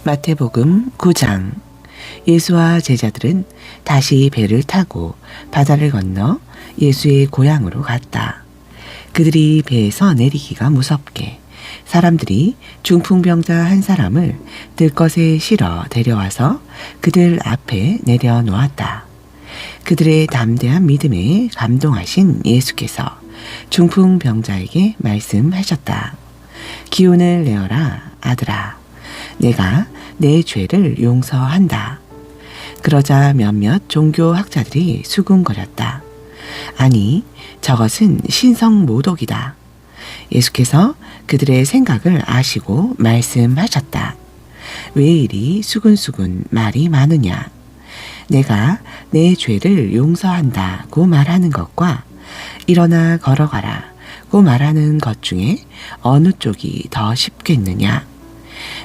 마태복음 9장. 예수와 제자들은 다시 배를 타고 바다를 건너 예수의 고향으로 갔다. 그들이 배에서 내리기가 무섭게 사람들이 중풍병자 한 사람을 들것에 실어 데려와서 그들 앞에 내려놓았다. 그들의 담대한 믿음에 감동하신 예수께서 중풍병자에게 말씀하셨다. 기운을 내어라, 아들아. 내가 내 죄를 용서한다. 그러자 몇몇 종교학자들이 수군거렸다. 아니, 저것은 신성모독이다. 예수께서 그들의 생각을 아시고 말씀하셨다. 왜 이리 수군수군 말이 많으냐? 내가 내 죄를 용서한다고 말하는 것과 일어나 걸어가라고 말하는 것 중에 어느 쪽이 더 쉽겠느냐?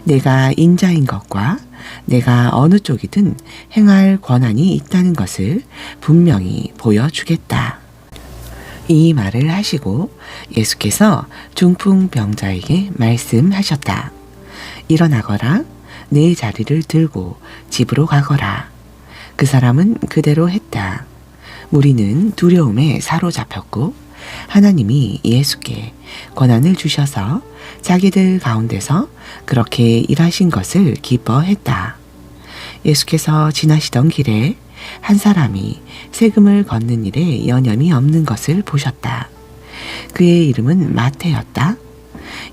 내가 인자인 것과 내가 어느 쪽이든 행할 권한이 있다는 것을 분명히 보여주겠다. 이 말을 하시고 예수께서 중풍병자에게 말씀하셨다. 일어나거라, 내 자리를 들고 집으로 가거라. 그 사람은 그대로 했다. 무리는 두려움에 사로잡혔고 하나님이 예수께 권한을 주셔서 자기들 가운데서 그렇게 일하신 것을 기뻐했다. 예수께서 지나시던 길에 한 사람이 세금을 걷는 일에 여념이 없는 것을 보셨다. 그의 이름은 마태였다.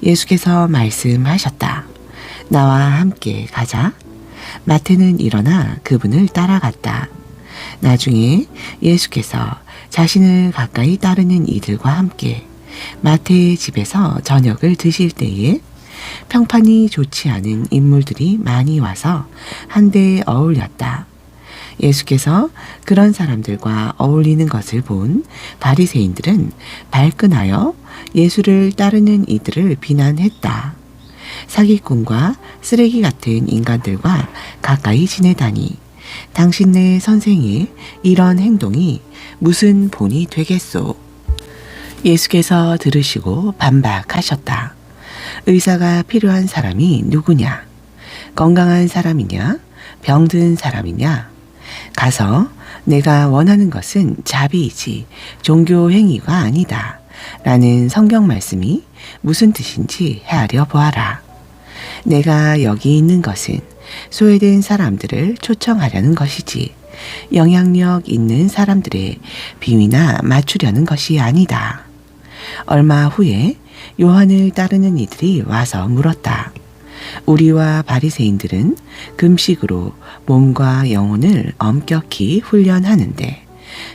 예수께서 말씀하셨다. 나와 함께 가자. 마태는 일어나 그분을 따라갔다. 나중에 예수께서 자신을 가까이 따르는 이들과 함께 마태의 집에서 저녁을 드실 때에 평판이 좋지 않은 인물들이 많이 와서 한데 어울렸다. 예수께서 그런 사람들과 어울리는 것을 본 바리새인들은 발끈하여 예수를 따르는 이들을 비난했다. 사기꾼과 쓰레기 같은 인간들과 가까이 지내다니 당신네 선생의 이런 행동이 무슨 본이 되겠소? 예수께서 들으시고 반박하셨다. 의사가 필요한 사람이 누구냐? 건강한 사람이냐? 병든 사람이냐? 가서 내가 원하는 것은 자비이지 종교 행위가 아니다. 라는 성경 말씀이 무슨 뜻인지 헤아려 보아라. 내가 여기 있는 것은 소외된 사람들을 초청하려는 것이지 영향력 있는 사람들의 비위나 맞추려는 것이 아니다. 얼마 후에 요한을 따르는 이들이 와서 물었다. 우리와 바리새인들은 금식으로 몸과 영혼을 엄격히 훈련하는데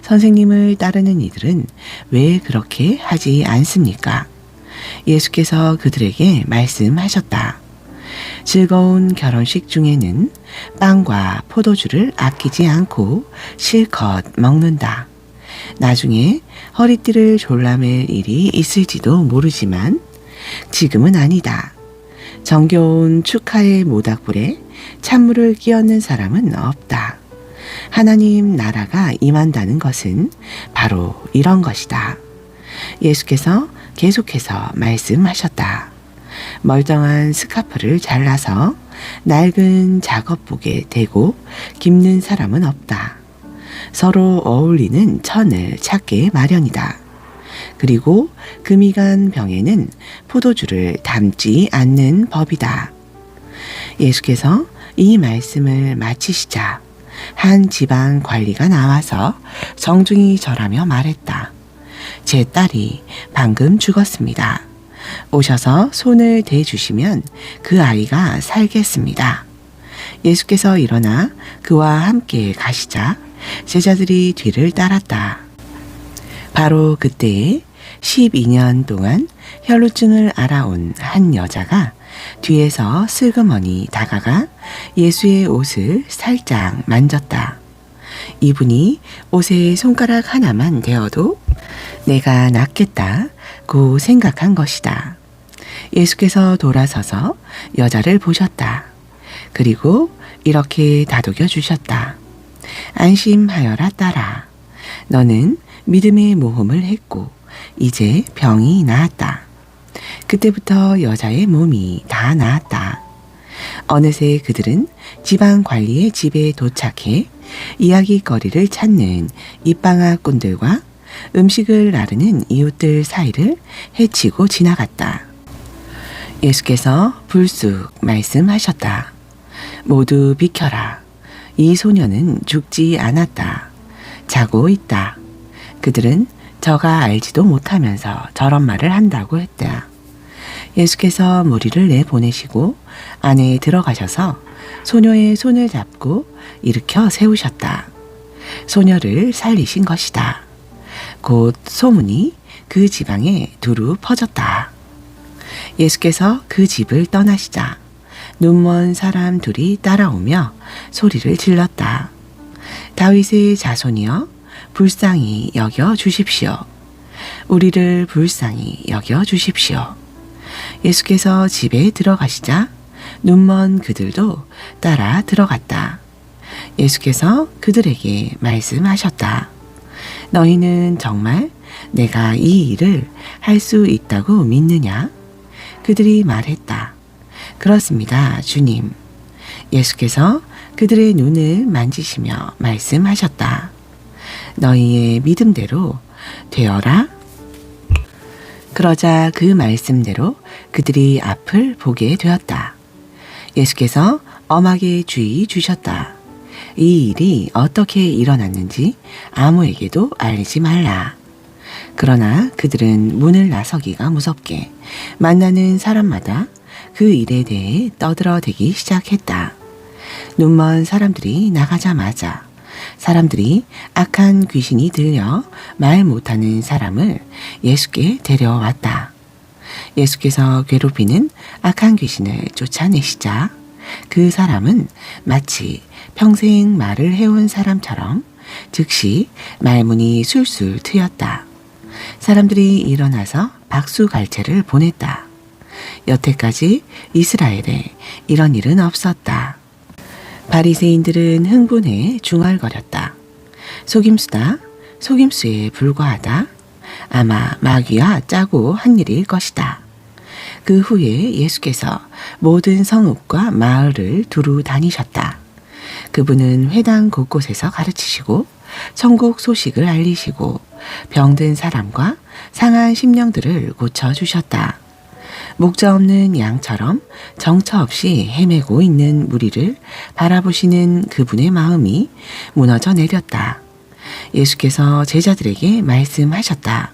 선생님을 따르는 이들은 왜 그렇게 하지 않습니까? 예수께서 그들에게 말씀하셨다. 즐거운 결혼식 중에는 빵과 포도주를 아끼지 않고 실컷 먹는다. 나중에 허리띠를 졸라맬 일이 있을지도 모르지만 지금은 아니다. 정겨운 축하의 모닥불에 찬물을 끼얹는 사람은 없다. 하나님 나라가 임한다는 것은 바로 이런 것이다. 예수께서 계속해서 말씀하셨다. 멀쩡한 스카프를 잘라서 낡은 작업복에 대고 깁는 사람은 없다. 서로 어울리는 천을 찾게 마련이다. 그리고 금이 간 병에는 포도주를 담지 않는 법이다. 예수께서 이 말씀을 마치시자 한 지방 관리가 나와서 정중히 절하며 말했다. 제 딸이 방금 죽었습니다. 오셔서 손을 대주시면 그 아이가 살겠습니다. 예수께서 일어나 그와 함께 가시자 제자들이 뒤를 따랐다. 바로 그때에 12년 동안 혈루증을 앓아온 한 여자가 뒤에서 슬그머니 다가가 예수의 옷을 살짝 만졌다. 이분이 옷에 손가락 하나만 대어도 내가 낫겠다고 생각한 것이다. 예수께서 돌아서서 여자를 보셨다. 그리고 이렇게 다독여 주셨다. 안심하여라 딸아. 너는 믿음의 모험을 했고 이제 병이 나았다. 그때부터 여자의 몸이 다 나았다. 어느새 그들은 지방 관리의 집에 도착해 이야기거리를 찾는 입방아꾼들과 음식을 나르는 이웃들 사이를 헤치고 지나갔다. 예수께서 불쑥 말씀하셨다. 모두 비켜라. 이 소녀는 죽지 않았다. 자고 있다. 그들은 저가 알지도 못하면서 저런 말을 한다고 했다. 예수께서 무리를 내보내시고 안에 들어가셔서 소녀의 손을 잡고 일으켜 세우셨다. 소녀를 살리신 것이다. 곧 소문이 그 지방에 두루 퍼졌다. 예수께서 그 집을 떠나시자 눈먼 사람 둘이 따라오며 소리를 질렀다. 다윗의 자손이여 불쌍히 여겨 주십시오. 우리를 불쌍히 여겨 주십시오. 예수께서 집에 들어가시자 눈먼 그들도 따라 들어갔다. 예수께서 그들에게 말씀하셨다. 너희는 정말 내가 이 일을 할 수 있다고 믿느냐? 그들이 말했다. 그렇습니다, 주님. 예수께서 그들의 눈을 만지시며 말씀하셨다. 너희의 믿음대로 되어라. 그러자 그 말씀대로 그들이 앞을 보게 되었다. 예수께서 엄하게 주의 주셨다. 이 일이 어떻게 일어났는지 아무에게도 알리지 말라. 그러나 그들은 문을 나서기가 무섭게 만나는 사람마다 그 일에 대해 떠들어대기 시작했다. 눈먼 사람들이 나가자마자 사람들이 악한 귀신이 들려 말 못하는 사람을 예수께 데려왔다. 예수께서 괴롭히는 악한 귀신을 쫓아내시자 그 사람은 마치 평생 말을 해온 사람처럼 즉시 말문이 술술 트였다. 사람들이 일어나서 박수갈채를 보냈다. 여태까지 이스라엘에 이런 일은 없었다. 바리새인들은 흥분해 중얼거렸다. 속임수다. 속임수에 불과하다. 아마 마귀와 짜고 한 일일 것이다. 그 후에 예수께서 모든 성읍과 마을을 두루 다니셨다. 그분은 회당 곳곳에서 가르치시고 천국 소식을 알리시고 병든 사람과 상한 심령들을 고쳐주셨다. 목자 없는 양처럼 정처 없이 헤매고 있는 무리를 바라보시는 그분의 마음이 무너져 내렸다. 예수께서 제자들에게 말씀하셨다.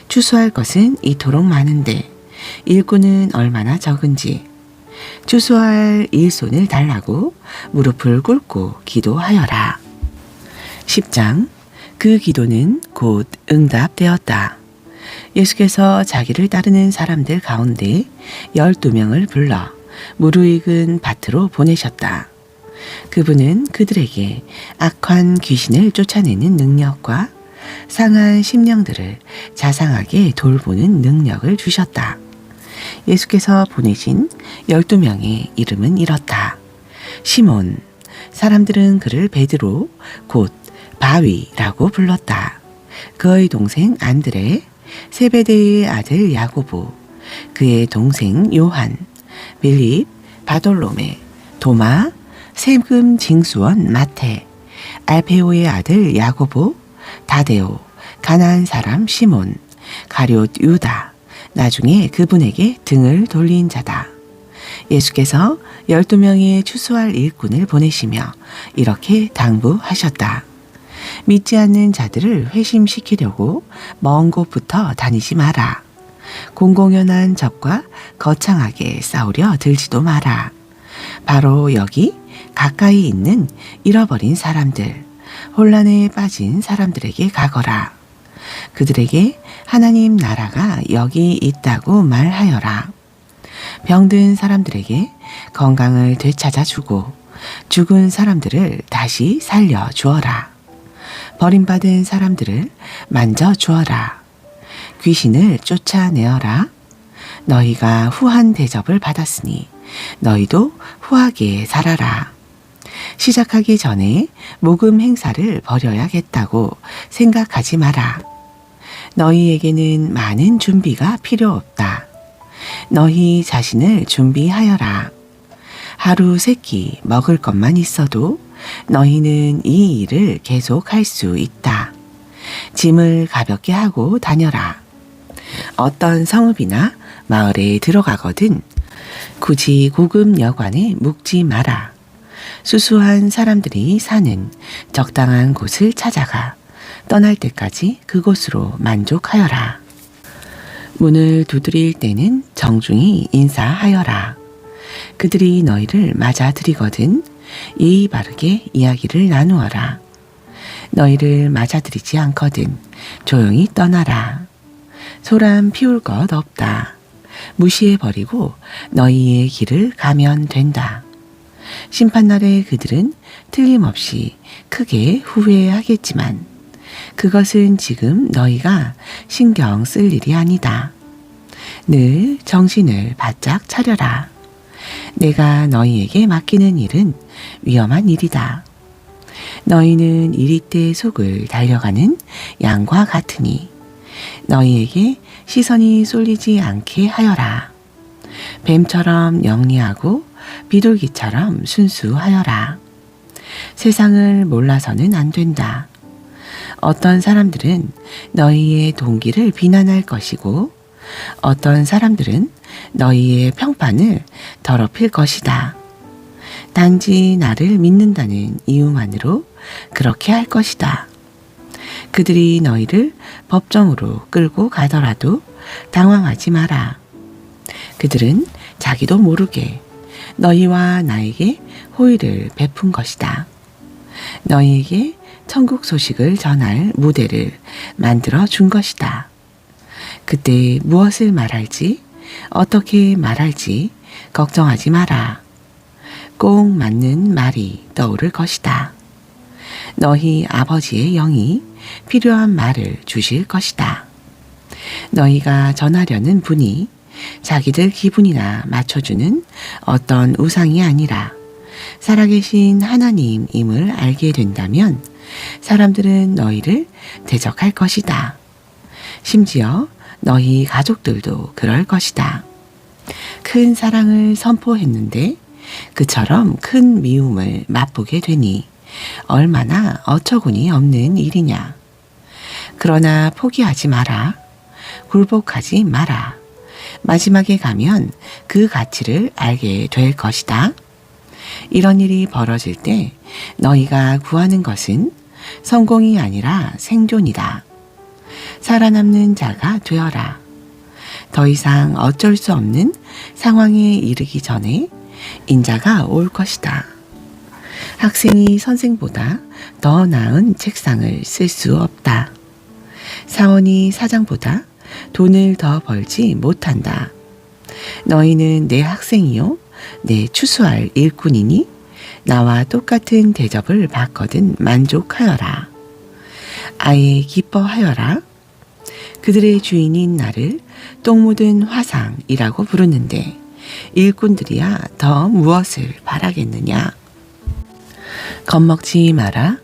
추수할 것은 이토록 많은데 일꾼은 얼마나 적은지 추수할 일손을 달라고 무릎을 꿇고 기도하여라. 10장. 그 기도는 곧 응답되었다. 예수께서 자기를 따르는 사람들 가운데 12명을 불러 무르익은 밭으로 보내셨다. 그분은 그들에게 악한 귀신을 쫓아내는 능력과 상한 심령들을 자상하게 돌보는 능력을 주셨다. 예수께서 보내신 12명의 이름은 이렇다. 시몬, 사람들은 그를 베드로, 곧 바위라고 불렀다. 그의 동생 안드레, 세베대의 아들 야고보, 그의 동생 요한, 빌립, 바돌로메, 도마, 세금 징수원 마태, 알페오의 아들 야고보, 다데오, 가나안 사람 시몬, 가룟 유다, 나중에 그분에게 등을 돌린 자다. 예수께서 12명의 추수할 일꾼을 보내시며 이렇게 당부하셨다. 믿지 않는 자들을 회심시키려고 먼 곳부터 다니지 마라. 공공연한 적과 거창하게 싸우려 들지도 마라. 바로 여기 가까이 있는 잃어버린 사람들, 혼란에 빠진 사람들에게 가거라. 그들에게 하나님 나라가 여기 있다고 말하여라. 병든 사람들에게 건강을 되찾아 주고 죽은 사람들을 다시 살려 주어라. 버림받은 사람들을 만져 주어라. 귀신을 쫓아내어라. 너희가 후한 대접을 받았으니 너희도 후하게 살아라. 시작하기 전에 모금 행사를 벌여야겠다고 생각하지 마라. 너희에게는 많은 준비가 필요 없다. 너희 자신을 준비하여라. 하루 세 끼 먹을 것만 있어도 너희는 이 일을 계속할 수 있다. 짐을 가볍게 하고 다녀라. 어떤 성읍이나 마을에 들어가거든 굳이 고급 여관에 묵지 마라. 수수한 사람들이 사는 적당한 곳을 찾아가 떠날 때까지 그곳으로 만족하여라. 문을 두드릴 때는 정중히 인사하여라. 그들이 너희를 맞아들이거든 예의 바르게 이야기를 나누어라. 너희를 맞아들이지 않거든 조용히 떠나라. 소란 피울 것 없다. 무시해버리고 너희의 길을 가면 된다. 심판날에 그들은 틀림없이 크게 후회하겠지만 그것은 지금 너희가 신경 쓸 일이 아니다. 늘 정신을 바짝 차려라. 내가 너희에게 맡기는 일은 위험한 일이다. 너희는 이리때 속을 달려가는 양과 같으니 너희에게 시선이 쏠리지 않게 하여라. 뱀처럼 영리하고 비둘기처럼 순수하여라. 세상을 몰라서는 안 된다. 어떤 사람들은 너희의 동기를 비난할 것이고 어떤 사람들은 너희의 평판을 더럽힐 것이다. 단지 나를 믿는다는 이유만으로 그렇게 할 것이다. 그들이 너희를 법정으로 끌고 가더라도 당황하지 마라. 그들은 자기도 모르게 너희와 나에게 호의를 베푼 것이다. 너희에게 천국 소식을 전할 무대를 만들어 준 것이다. 그때 무엇을 말할지, 어떻게 말할지 걱정하지 마라. 꼭 맞는 말이 떠오를 것이다. 너희 아버지의 영이 필요한 말을 주실 것이다. 너희가 전하려는 분이 자기들 기분이나 맞춰주는 어떤 우상이 아니라 살아계신 하나님임을 알게 된다면 사람들은 너희를 대적할 것이다. 심지어 너희 가족들도 그럴 것이다. 큰 사랑을 선포했는데 그처럼 큰 미움을 맛보게 되니 얼마나 어처구니 없는 일이냐. 그러나 포기하지 마라. 굴복하지 마라. 마지막에 가면 그 가치를 알게 될 것이다. 이런 일이 벌어질 때 너희가 구하는 것은 성공이 아니라 생존이다. 살아남는 자가 되어라. 더 이상 어쩔 수 없는 상황에 이르기 전에 인자가 올 것이다. 학생이 선생보다 더 나은 책상을 쓸 수 없다. 사원이 사장보다 돈을 더 벌지 못한다. 너희는 내 학생이요 내 추수할 일꾼이니 나와 똑같은 대접을 받거든 만족하여라. 아예 기뻐하여라. 그들의 주인인 나를 똥 묻은 화상이라고 부르는데 일꾼들이야 더 무엇을 바라겠느냐. 겁먹지 마라.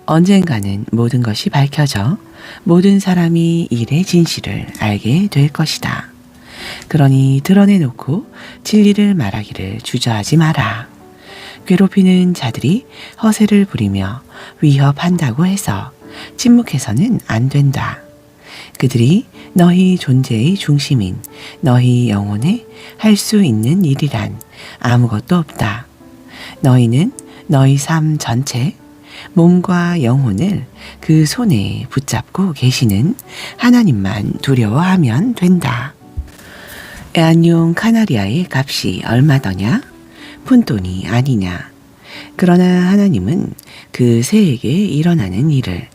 언젠가는 모든 것이 밝혀져 모든 사람이 일의 진실을 알게 될 것이다. 그러니 드러내놓고 진리를 말하기를 주저하지 마라. 괴롭히는 자들이 허세를 부리며 위협한다고 해서 침묵해서는 안 된다. 그들이 너희 존재의 중심인 너희 영혼에 할 수 있는 일이란 아무것도 없다. 너희는 너희 삶 전체, 몸과 영혼을 그 손에 붙잡고 계시는 하나님만 두려워하면 된다. 애완용 카나리아의 값이 얼마더냐? 푼돈이 아니냐. 그러나 하나님은 그 새에게 일어나는 일을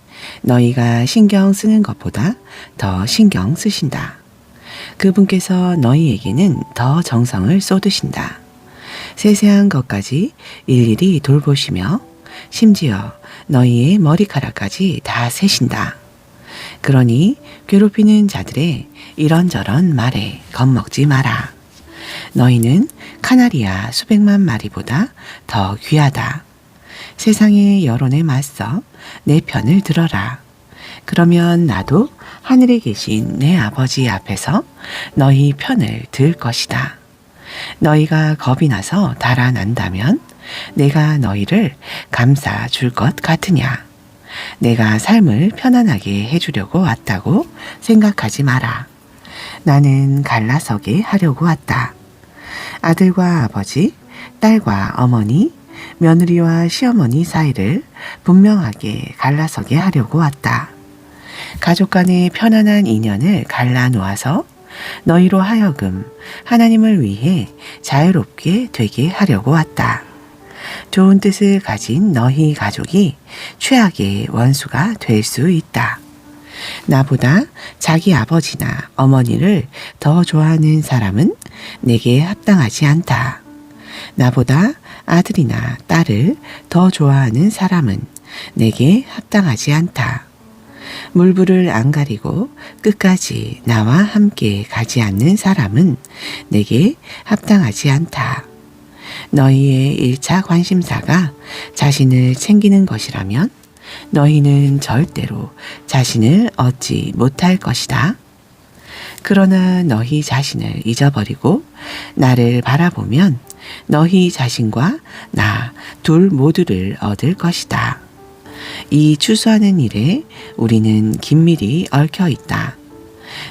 너희가 신경 쓰는 것보다 더 신경 쓰신다. 그분께서 너희에게는 더 정성을 쏟으신다. 세세한 것까지 일일이 돌보시며 심지어 너희의 머리카락까지 다 세신다. 그러니 괴롭히는 자들의 이런저런 말에 겁먹지 마라. 너희는 카나리아 수백만 마리보다 더 귀하다. 세상의 여론에 맞서 내 편을 들어라. 그러면 나도 하늘에 계신 내 아버지 앞에서 너희 편을 들 것이다. 너희가 겁이 나서 달아난다면 내가 너희를 감싸 줄 것 같으냐? 내가 삶을 편안하게 해주려고 왔다고 생각하지 마라. 나는 갈라서게 하려고 왔다. 아들과 아버지, 딸과 어머니, 며느리와 시어머니 사이를 분명하게 갈라서게 하려고 왔다. 가족 간의 편안한 인연을 갈라놓아서 너희로 하여금 하나님을 위해 자유롭게 되게 하려고 왔다. 좋은 뜻을 가진 너희 가족이 최악의 원수가 될 수 있다. 나보다 자기 아버지나 어머니를 더 좋아하는 사람은 내게 합당하지 않다. 나보다 아들이나 딸을 더 좋아하는 사람은 내게 합당하지 않다. 물불을 안 가리고 끝까지 나와 함께 가지 않는 사람은 내게 합당하지 않다. 너희의 1차 관심사가 자신을 챙기는 것이라면 너희는 절대로 자신을 얻지 못할 것이다. 그러나 너희 자신을 잊어버리고 나를 바라보면 너희 자신과 나 둘 모두를 얻을 것이다. 이 추수하는 일에 우리는 긴밀히 얽혀 있다.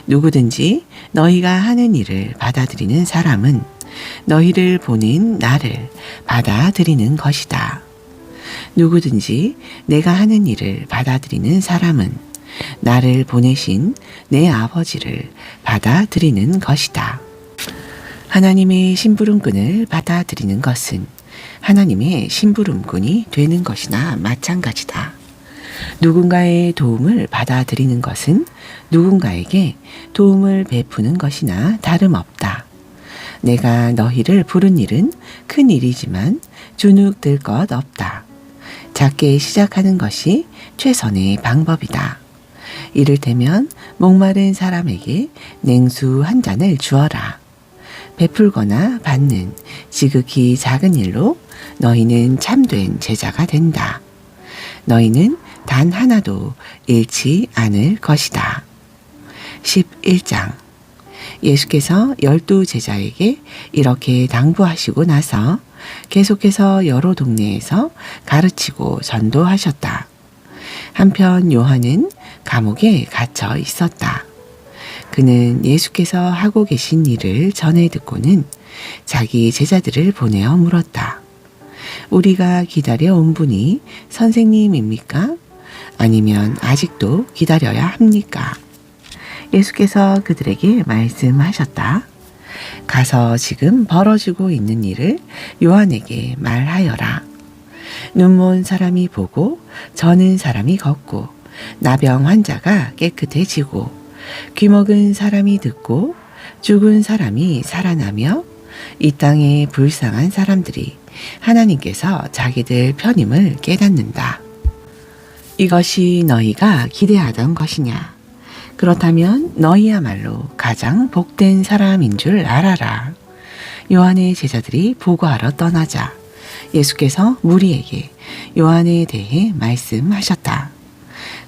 누구든지 너희가 하는 일을 받아들이는 사람은 너희를 보낸 나를 받아들이는 것이다. 누구든지 내가 하는 일을 받아들이는 사람은 나를 보내신 내 아버지를 받아들이는 것이다. 하나님의 심부름꾼을 받아들이는 것은 하나님의 심부름꾼이 되는 것이나 마찬가지다. 누군가의 도움을 받아들이는 것은 누군가에게 도움을 베푸는 것이나 다름없다. 내가 너희를 부른 일은 큰 일이지만 주눅들 것 없다. 작게 시작하는 것이 최선의 방법이다. 이를테면 목마른 사람에게 냉수 한 잔을 주어라. 베풀거나 받는 지극히 작은 일로 너희는 참된 제자가 된다. 너희는 단 하나도 잃지 않을 것이다. 11장 예수께서 12 제자에게 이렇게 당부하시고 나서 계속해서 여러 동네에서 가르치고 전도하셨다. 한편 요한은 감옥에 갇혀 있었다. 그는 예수께서 하고 계신 일을 전해 듣고는 자기 제자들을 보내어 물었다. 우리가 기다려온 분이 선생님입니까? 아니면 아직도 기다려야 합니까? 예수께서 그들에게 말씀하셨다. 가서 지금 벌어지고 있는 일을 요한에게 말하여라. 눈먼 사람이 보고 저는 사람이 걷고 나병 환자가 깨끗해지고 귀먹은 사람이 듣고 죽은 사람이 살아나며 이 땅에 불쌍한 사람들이 하나님께서 자기들 편임을 깨닫는다. 이것이 너희가 기대하던 것이냐? 그렇다면 너희야말로 가장 복된 사람인 줄 알아라. 요한의 제자들이 보고하러 떠나자 예수께서 무리에게 요한에 대해 말씀하셨다.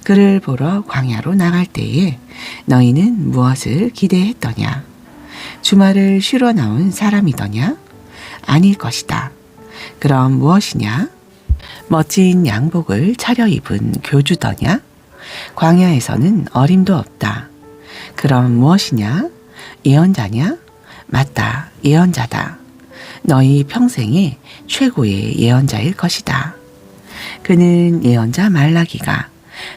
그를 보러 광야로 나갈 때에 너희는 무엇을 기대했더냐? 주말을 쉬러 나온 사람이더냐? 아닐 것이다. 그럼 무엇이냐? 멋진 양복을 차려입은 교주더냐? 광야에서는 어림도 없다. 그럼 무엇이냐? 예언자냐? 맞다, 예언자다. 너희 평생의 최고의 예언자일 것이다. 그는 예언자 말라기가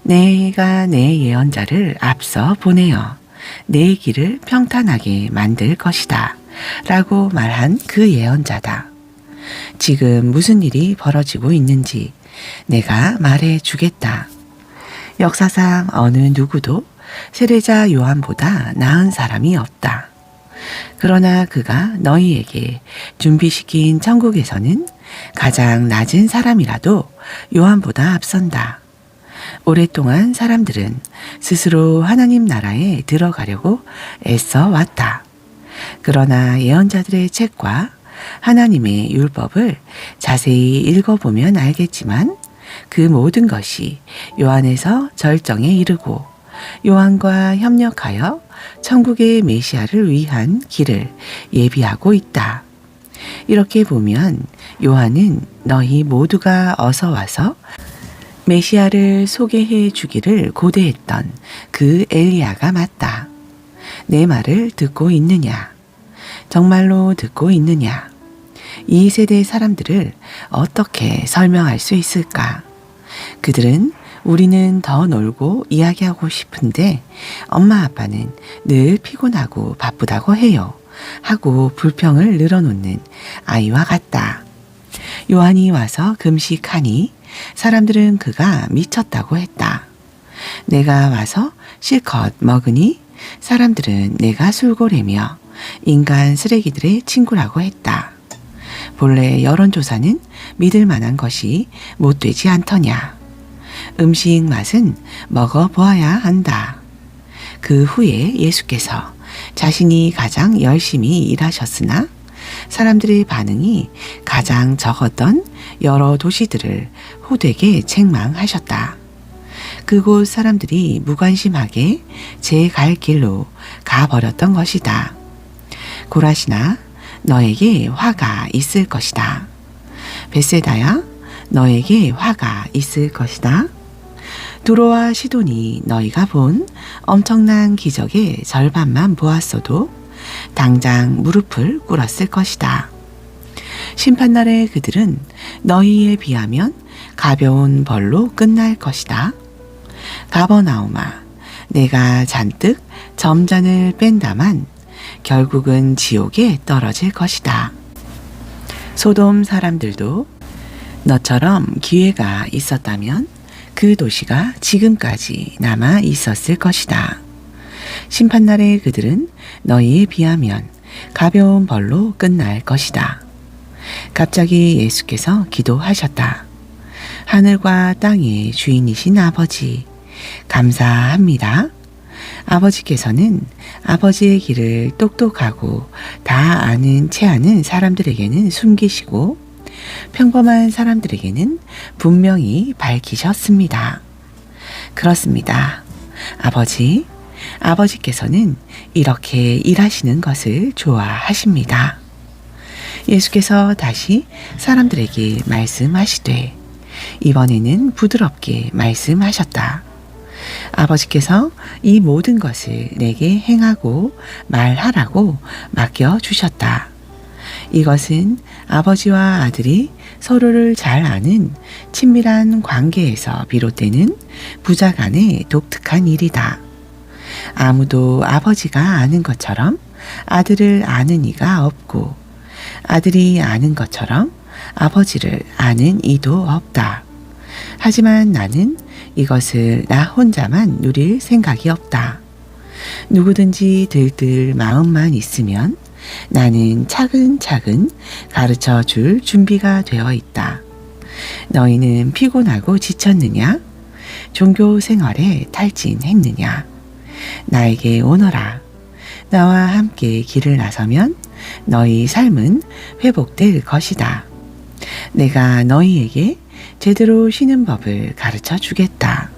내가 내 예언자를 앞서 보내어 내 길을 평탄하게 만들 것이다 라고 말한 그 예언자다. 지금 무슨 일이 벌어지고 있는지 내가 말해 주겠다. 역사상 어느 누구도 세례자 요한보다 나은 사람이 없다. 그러나 그가 너희에게 준비시킨 천국에서는 가장 낮은 사람이라도 요한보다 앞선다. 오랫동안 사람들은 스스로 하나님 나라에 들어가려고 애써 왔다. 그러나 예언자들의 책과 하나님의 율법을 자세히 읽어보면 알겠지만 그 모든 것이 요한에서 절정에 이르고 요한과 협력하여 천국의 메시아를 위한 길을 예비하고 있다. 이렇게 보면 요한은 너희 모두가 어서 와서 메시아를 소개해 주기를 고대했던 그 엘리야가 맞다. 내 말을 듣고 있느냐? 정말로 듣고 있느냐? 이 세대 사람들을 어떻게 설명할 수 있을까? 그들은 우리는 더 놀고 이야기하고 싶은데 엄마 아빠는 늘 피곤하고 바쁘다고 해요. 하고 불평을 늘어놓는 아이와 같다. 요한이 와서 금식하니 사람들은 그가 미쳤다고 했다. 내가 와서 실컷 먹으니 사람들은 내가 술고래며 인간 쓰레기들의 친구라고 했다. 본래 여론조사는 믿을 만한 것이 못 되지 않더냐. 음식 맛은 먹어보아야 한다. 그 후에 예수께서 자신이 가장 열심히 일하셨으나 사람들의 반응이 가장 적었던 여러 도시들을 호되게 책망하셨다. 그곳 사람들이 무관심하게 제 갈 길로 가버렸던 것이다. 고라시나 너에게 화가 있을 것이다. 벳세다야 너에게 화가 있을 것이다. 두로와 시돈이 너희가 본 엄청난 기적의 절반만 보았어도 당장 무릎을 꿇었을 것이다. 심판날에 그들은 너희에 비하면 가벼운 벌로 끝날 것이다. 가버나움아, 내가 잔뜩 점잔을 뺀다만 결국은 지옥에 떨어질 것이다. 소돔 사람들도 너처럼 기회가 있었다면 그 도시가 지금까지 남아 있었을 것이다. 심판날에 그들은 너희에 비하면 가벼운 벌로 끝날 것이다. 갑자기 예수께서 기도하셨다. 하늘과 땅의 주인이신 아버지, 감사합니다. 아버지께서는 아버지의 길을 똑똑하고 다 아는 채 아는 사람들에게는 숨기시고 평범한 사람들에게는 분명히 밝히셨습니다. 그렇습니다. 아버지께서는 이렇게 일하시는 것을 좋아하십니다. 예수께서 다시 사람들에게 말씀하시되 이번에는 부드럽게 말씀하셨다. 아버지께서 이 모든 것을 내게 행하고 말하라고 맡겨주셨다. 이것은 아버지와 아들이 서로를 잘 아는 친밀한 관계에서 비롯되는 부자간의 독특한 일이다. 아무도 아버지가 아는 것처럼 아들을 아는 이가 없고 아들이 아는 것처럼 아버지를 아는 이도 없다. 하지만 나는 이것을 나 혼자만 누릴 생각이 없다. 누구든지 들들 마음만 있으면 나는 차근차근 가르쳐 줄 준비가 되어 있다. 너희는 피곤하고 지쳤느냐? 종교 생활에 탈진했느냐? 나에게 오너라. 나와 함께 길을 나서면 너희 삶은 회복될 것이다. 내가 너희에게 제대로 쉬는 법을 가르쳐 주겠다.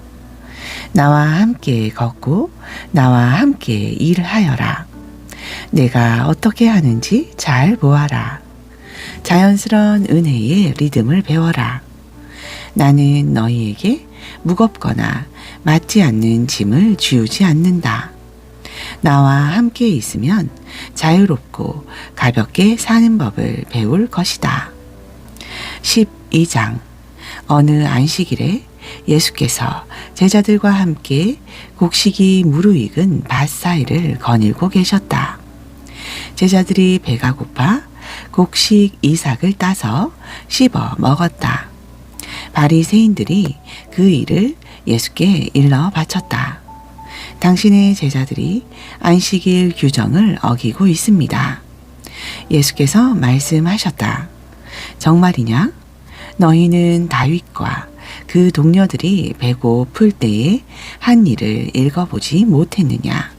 나와 함께 걷고 나와 함께 일하여라. 내가 어떻게 하는지 잘 보아라. 자연스러운 은혜의 리듬을 배워라. 나는 너희에게 무겁거나 맞지 않는 짐을 지우지 않는다. 나와 함께 있으면 자유롭고 가볍게 사는 법을 배울 것이다. 12장. 어느 안식일에 예수께서 제자들과 함께 곡식이 무르익은 밭 사이를 거닐고 계셨다. 제자들이 배가 고파 곡식 이삭을 따서 씹어 먹었다. 바리새인들이 그 일을 예수께 일러 바쳤다. 당신의 제자들이 안식일 규정을 어기고 있습니다. 예수께서 말씀하셨다. 정말이냐? 너희는 다윗과 그 동료들이 배고플 때에 한 일을 읽어보지 못했느냐?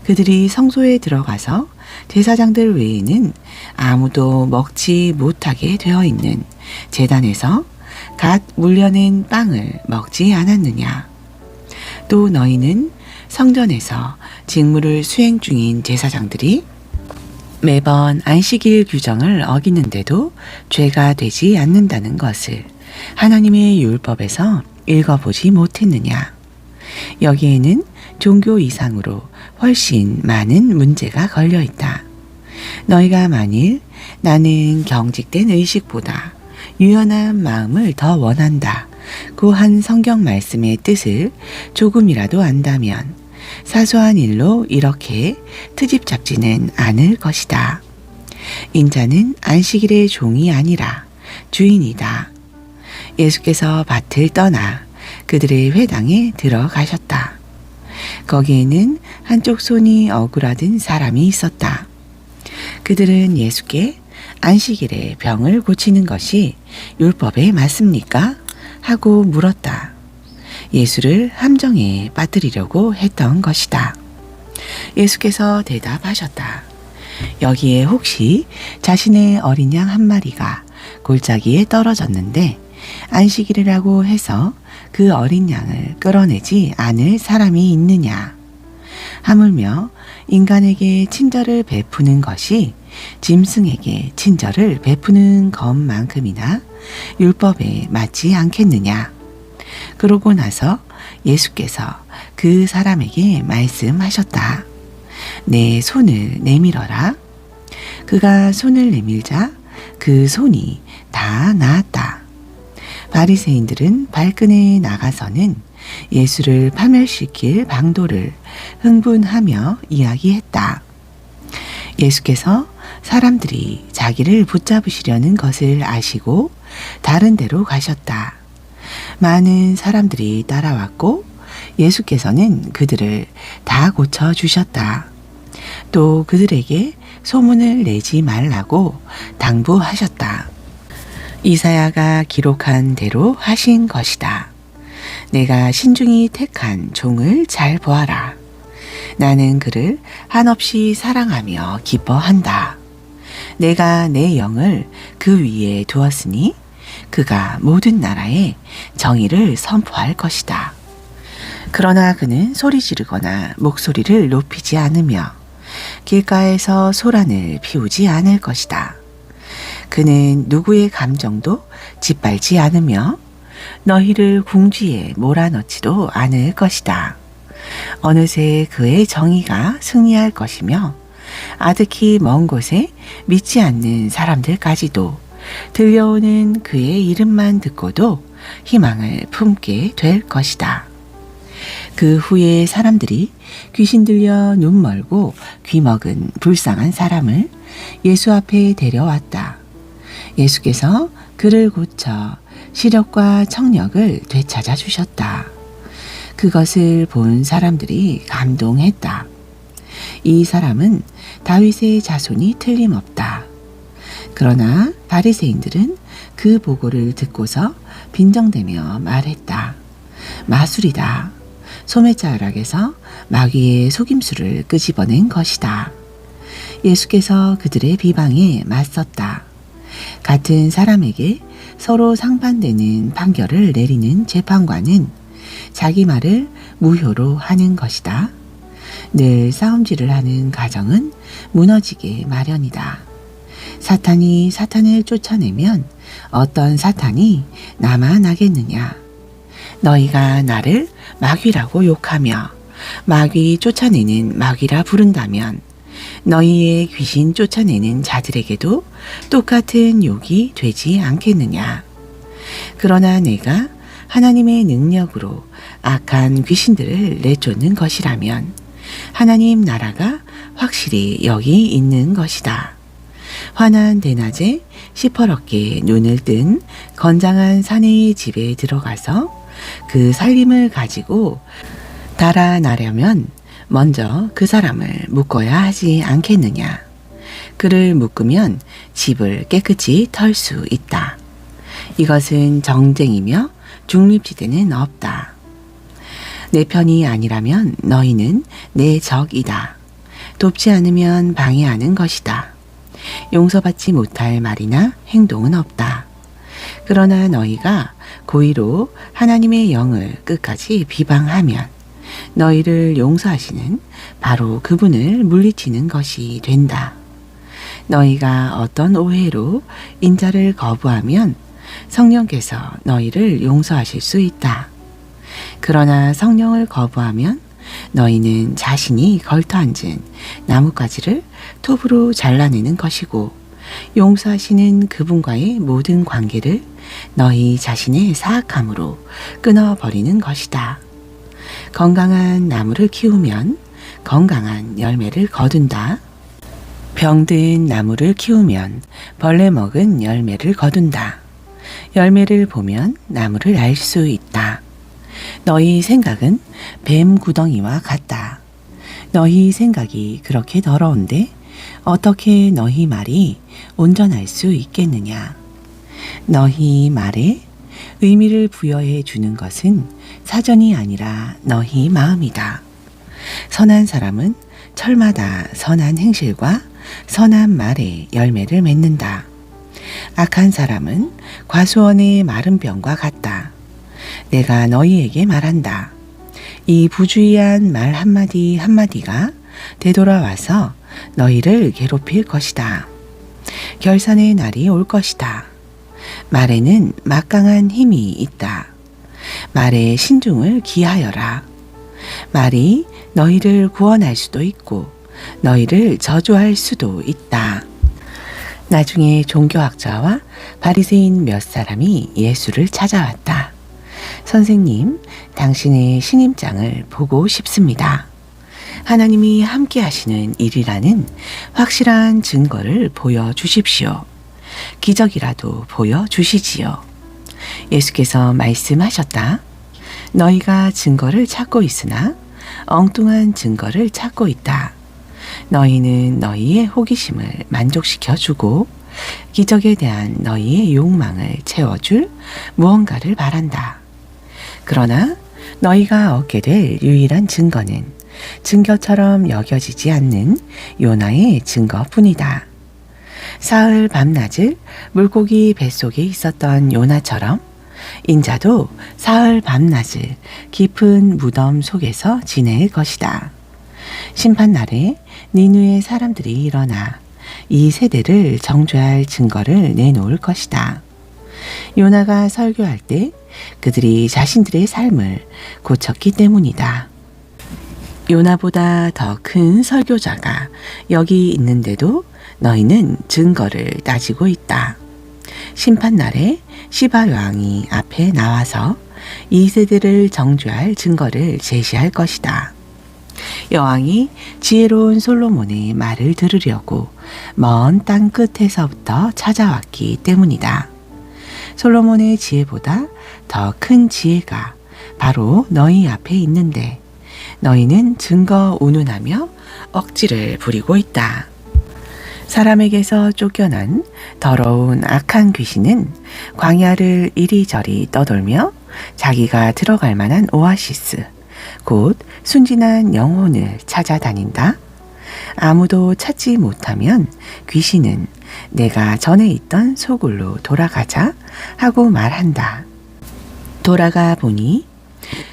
그들이 성소에 들어가서 제사장들 외에는 아무도 먹지 못하게 되어 있는 제단에서 갓 물려낸 빵을 먹지 않았느냐? 또 너희는 성전에서 직무를 수행 중인 제사장들이 매번 안식일 규정을 어기는데도 죄가 되지 않는다는 것을 하나님의 율법에서 읽어보지 못했느냐? 여기에는 종교 이상으로 훨씬 많은 문제가 걸려 있다. 너희가 만일 나는 경직된 의식보다 유연한 마음을 더 원한다. 그 한 성경 말씀의 뜻을 조금이라도 안다면 사소한 일로 이렇게 트집 잡지는 않을 것이다. 인자는 안식일의 종이 아니라 주인이다. 예수께서 밭을 떠나 그들의 회당에 들어가셨다. 거기에는 한쪽 손이 어그라든 사람이 있었다. 그들은 예수께 안식일에 병을 고치는 것이 율법에 맞습니까? 하고 물었다. 예수를 함정에 빠뜨리려고 했던 것이다. 예수께서 대답하셨다. 여기에 혹시 자신의 어린 양 한 마리가 골짜기에 떨어졌는데 안식일이라고 해서 그 어린 양을 끌어내지 않을 사람이 있느냐? 하물며 인간에게 친절을 베푸는 것이 짐승에게 친절을 베푸는 것만큼이나 율법에 맞지 않겠느냐? 그러고 나서 예수께서 그 사람에게 말씀하셨다. 내 손을 내밀어라. 그가 손을 내밀자 그 손이 다 나았다. 바리새인들은 발끈해 나가서는 예수를 파멸시킬 방도를 흥분하며 이야기했다. 예수께서 사람들이 자기를 붙잡으시려는 것을 아시고 다른 데로 가셨다. 많은 사람들이 따라왔고 예수께서는 그들을 다 고쳐주셨다. 또 그들에게 소문을 내지 말라고 당부하셨다. 이사야가 기록한 대로 하신 것이다. 내가 신중히 택한 종을 잘 보아라. 나는 그를 한없이 사랑하며 기뻐한다. 내가 내 영을 그 위에 두었으니 그가 모든 나라에 정의를 선포할 것이다. 그러나 그는 소리 지르거나 목소리를 높이지 않으며 길가에서 소란을 피우지 않을 것이다. 그는 누구의 감정도 짓밟지 않으며 너희를 궁지에 몰아넣지도 않을 것이다. 어느새 그의 정의가 승리할 것이며 아득히 먼 곳에 믿지 않는 사람들까지도 들려오는 그의 이름만 듣고도 희망을 품게 될 것이다. 그 후에 사람들이 귀신 들려 눈 멀고 귀 먹은 불쌍한 사람을 예수 앞에 데려왔다. 예수께서 그를 고쳐 시력과 청력을 되찾아 주셨다. 그것을 본 사람들이 감동했다. 이 사람은 다윗의 자손이 틀림없다. 그러나 바리새인들은 그 보고를 듣고서 빈정대며 말했다. 마술이다. 소매자락에서 마귀의 속임수를 끄집어낸 것이다. 예수께서 그들의 비방에 맞섰다. 같은 사람에게 서로 상반되는 판결을 내리는 재판관은 자기 말을 무효로 하는 것이다. 늘 싸움질을 하는 가정은 무너지게 마련이다. 사탄이 사탄을 쫓아내면 어떤 사탄이 남아나겠느냐? 너희가 나를 마귀라고 욕하며 마귀 쫓아내는 마귀라 부른다면 너희의 귀신 쫓아내는 자들에게도 똑같은 욕이 되지 않겠느냐? 그러나 내가 하나님의 능력으로 악한 귀신들을 내쫓는 것이라면 하나님 나라가 확실히 여기 있는 것이다. 환한 대낮에 시퍼렇게 눈을 뜬 건장한 사내의 집에 들어가서 그 살림을 가지고 달아나려면 먼저 그 사람을 묶어야 하지 않겠느냐. 그를 묶으면 집을 깨끗이 털 수 있다. 이것은 정쟁이며 중립지대는 없다. 내 편이 아니라면 너희는 내 적이다. 돕지 않으면 방해하는 것이다. 용서받지 못할 말이나 행동은 없다. 그러나 너희가 고의로 하나님의 영을 끝까지 비방하면 너희를 용서하시는 바로 그분을 물리치는 것이 된다. 너희가 어떤 오해로 인자를 거부하면 성령께서 너희를 용서하실 수 있다. 그러나 성령을 거부하면 너희는 자신이 걸터앉은 나뭇가지를 톱으로 잘라내는 것이고 용서하시는 그분과의 모든 관계를 너희 자신의 사악함으로 끊어버리는 것이다. 건강한 나무를 키우면 건강한 열매를 거둔다. 병든 나무를 키우면 벌레 먹은 열매를 거둔다. 열매를 보면 나무를 알 수 있다. 너희 생각은 뱀 구덩이와 같다. 너희 생각이 그렇게 더러운데 어떻게 너희 말이 온전할 수 있겠느냐. 너희 말에 의미를 부여해 주는 것은 사전이 아니라 너희 마음이다. 선한 사람은 철마다 선한 행실과 선한 말에 열매를 맺는다. 악한 사람은 과수원의 마른 병과 같다. 내가 너희에게 말한다. 이 부주의한 말 한마디 한마디가 되돌아와서 너희를 괴롭힐 것이다. 결산의 날이 올 것이다. 말에는 막강한 힘이 있다. 말에 신중을 기하여라. 말이 너희를 구원할 수도 있고 너희를 저주할 수도 있다. 나중에 종교학자와 바리새인 몇 사람이 예수를 찾아왔다. 선생님, 당신의 신임장을 보고 싶습니다. 하나님이 함께 하시는 일이라는 확실한 증거를 보여주십시오. 기적이라도 보여주시지요. 예수께서 말씀하셨다. 너희가 증거를 찾고 있으나 엉뚱한 증거를 찾고 있다. 너희는 너희의 호기심을 만족시켜 주고 기적에 대한 너희의 욕망을 채워줄 무언가를 바란다. 그러나 너희가 얻게 될 유일한 증거는 증거처럼 여겨지지 않는 요나의 증거뿐이다. 사흘 밤낮을 물고기 뱃속에 있었던 요나처럼 인자도 사흘 밤낮을 깊은 무덤 속에서 지낼 것이다. 심판날에 니느웨 사람들이 일어나 이 세대를 정죄할 증거를 내놓을 것이다. 요나가 설교할 때 그들이 자신들의 삶을 고쳤기 때문이다. 요나보다 더 큰 설교자가 여기 있는데도 너희는 증거를 따지고 있다. 심판날에 시바 왕이 앞에 나와서 이 세대를 정죄할 증거를 제시할 것이다. 여왕이 지혜로운 솔로몬의 말을 들으려고 먼 땅 끝에서부터 찾아왔기 때문이다. 솔로몬의 지혜보다 더 큰 지혜가 바로 너희 앞에 있는데 너희는 증거 운운하며 억지를 부리고 있다. 사람에게서 쫓겨난 더러운 악한 귀신은 광야를 이리저리 떠돌며 자기가 들어갈 만한 오아시스, 곧 순진한 영혼을 찾아다닌다. 아무도 찾지 못하면 귀신은 내가 전에 있던 소굴로 돌아가자 하고 말한다. 돌아가 보니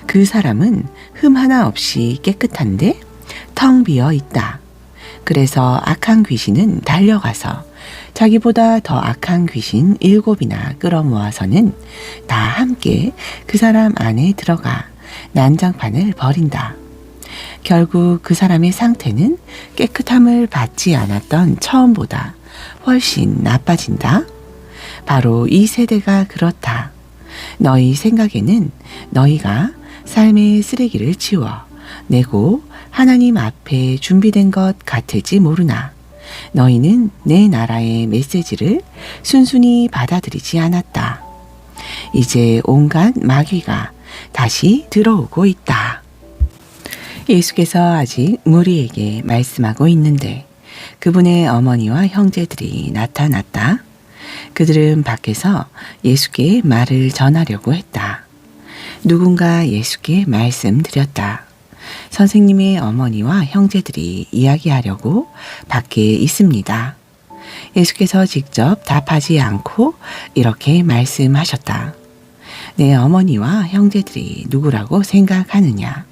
그 사람은 흠 하나 없이 깨끗한데 텅 비어 있다. 그래서 악한 귀신은 달려가서 자기보다 더 악한 귀신 7이나 끌어모아서는 다 함께 그 사람 안에 들어가 난장판을 벌인다. 결국 그 사람의 상태는 깨끗함을 받지 않았던 처음보다 훨씬 나빠진다. 바로 이 세대가 그렇다. 너희 생각에는 너희가 삶의 쓰레기를 치워 내고 하나님 앞에 준비된 것 같을지 모르나 너희는 내 나라의 메시지를 순순히 받아들이지 않았다. 이제 온갖 마귀가 다시 들어오고 있다. 예수께서 아직 무리에게 말씀하고 있는데 그분의 어머니와 형제들이 나타났다. 그들은 밖에서 예수께 말을 전하려고 했다. 누군가 예수께 말씀드렸다. 선생님의 어머니와 형제들이 이야기하려고 밖에 있습니다. 예수께서 직접 답하지 않고 이렇게 말씀하셨다. 내 어머니와 형제들이 누구라고 생각하느냐?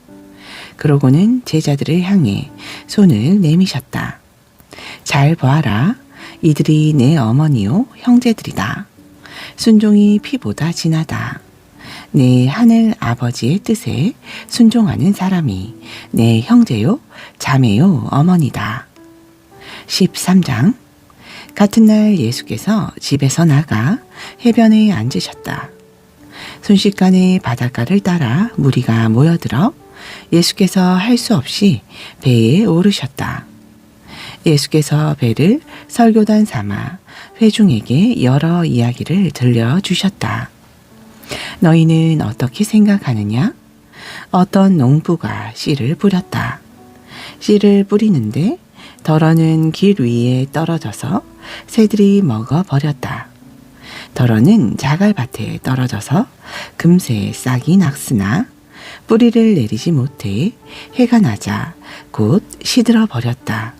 그러고는 제자들을 향해 손을 내미셨다. 잘 보아라. 이들이 내 어머니요 형제들이다. 순종이 피보다 진하다. 내 하늘 아버지의 뜻에 순종하는 사람이 내 형제요 자매요 어머니다. 13장. 같은 날 예수께서 집에서 나가 해변에 앉으셨다. 순식간에 바닷가를 따라 무리가 모여들어 예수께서 할 수 없이 배에 오르셨다. 예수께서 배를 설교단 삼아 회중에게 여러 이야기를 들려주셨다. 너희는 어떻게 생각하느냐? 어떤 농부가 씨를 뿌렸다. 씨를 뿌리는데 덜어는 길 위에 떨어져서 새들이 먹어버렸다. 덜어는 자갈밭에 떨어져서 금세 싹이 낙쓰나 뿌리를 내리지 못해 해가 나자 곧 시들어 버렸다.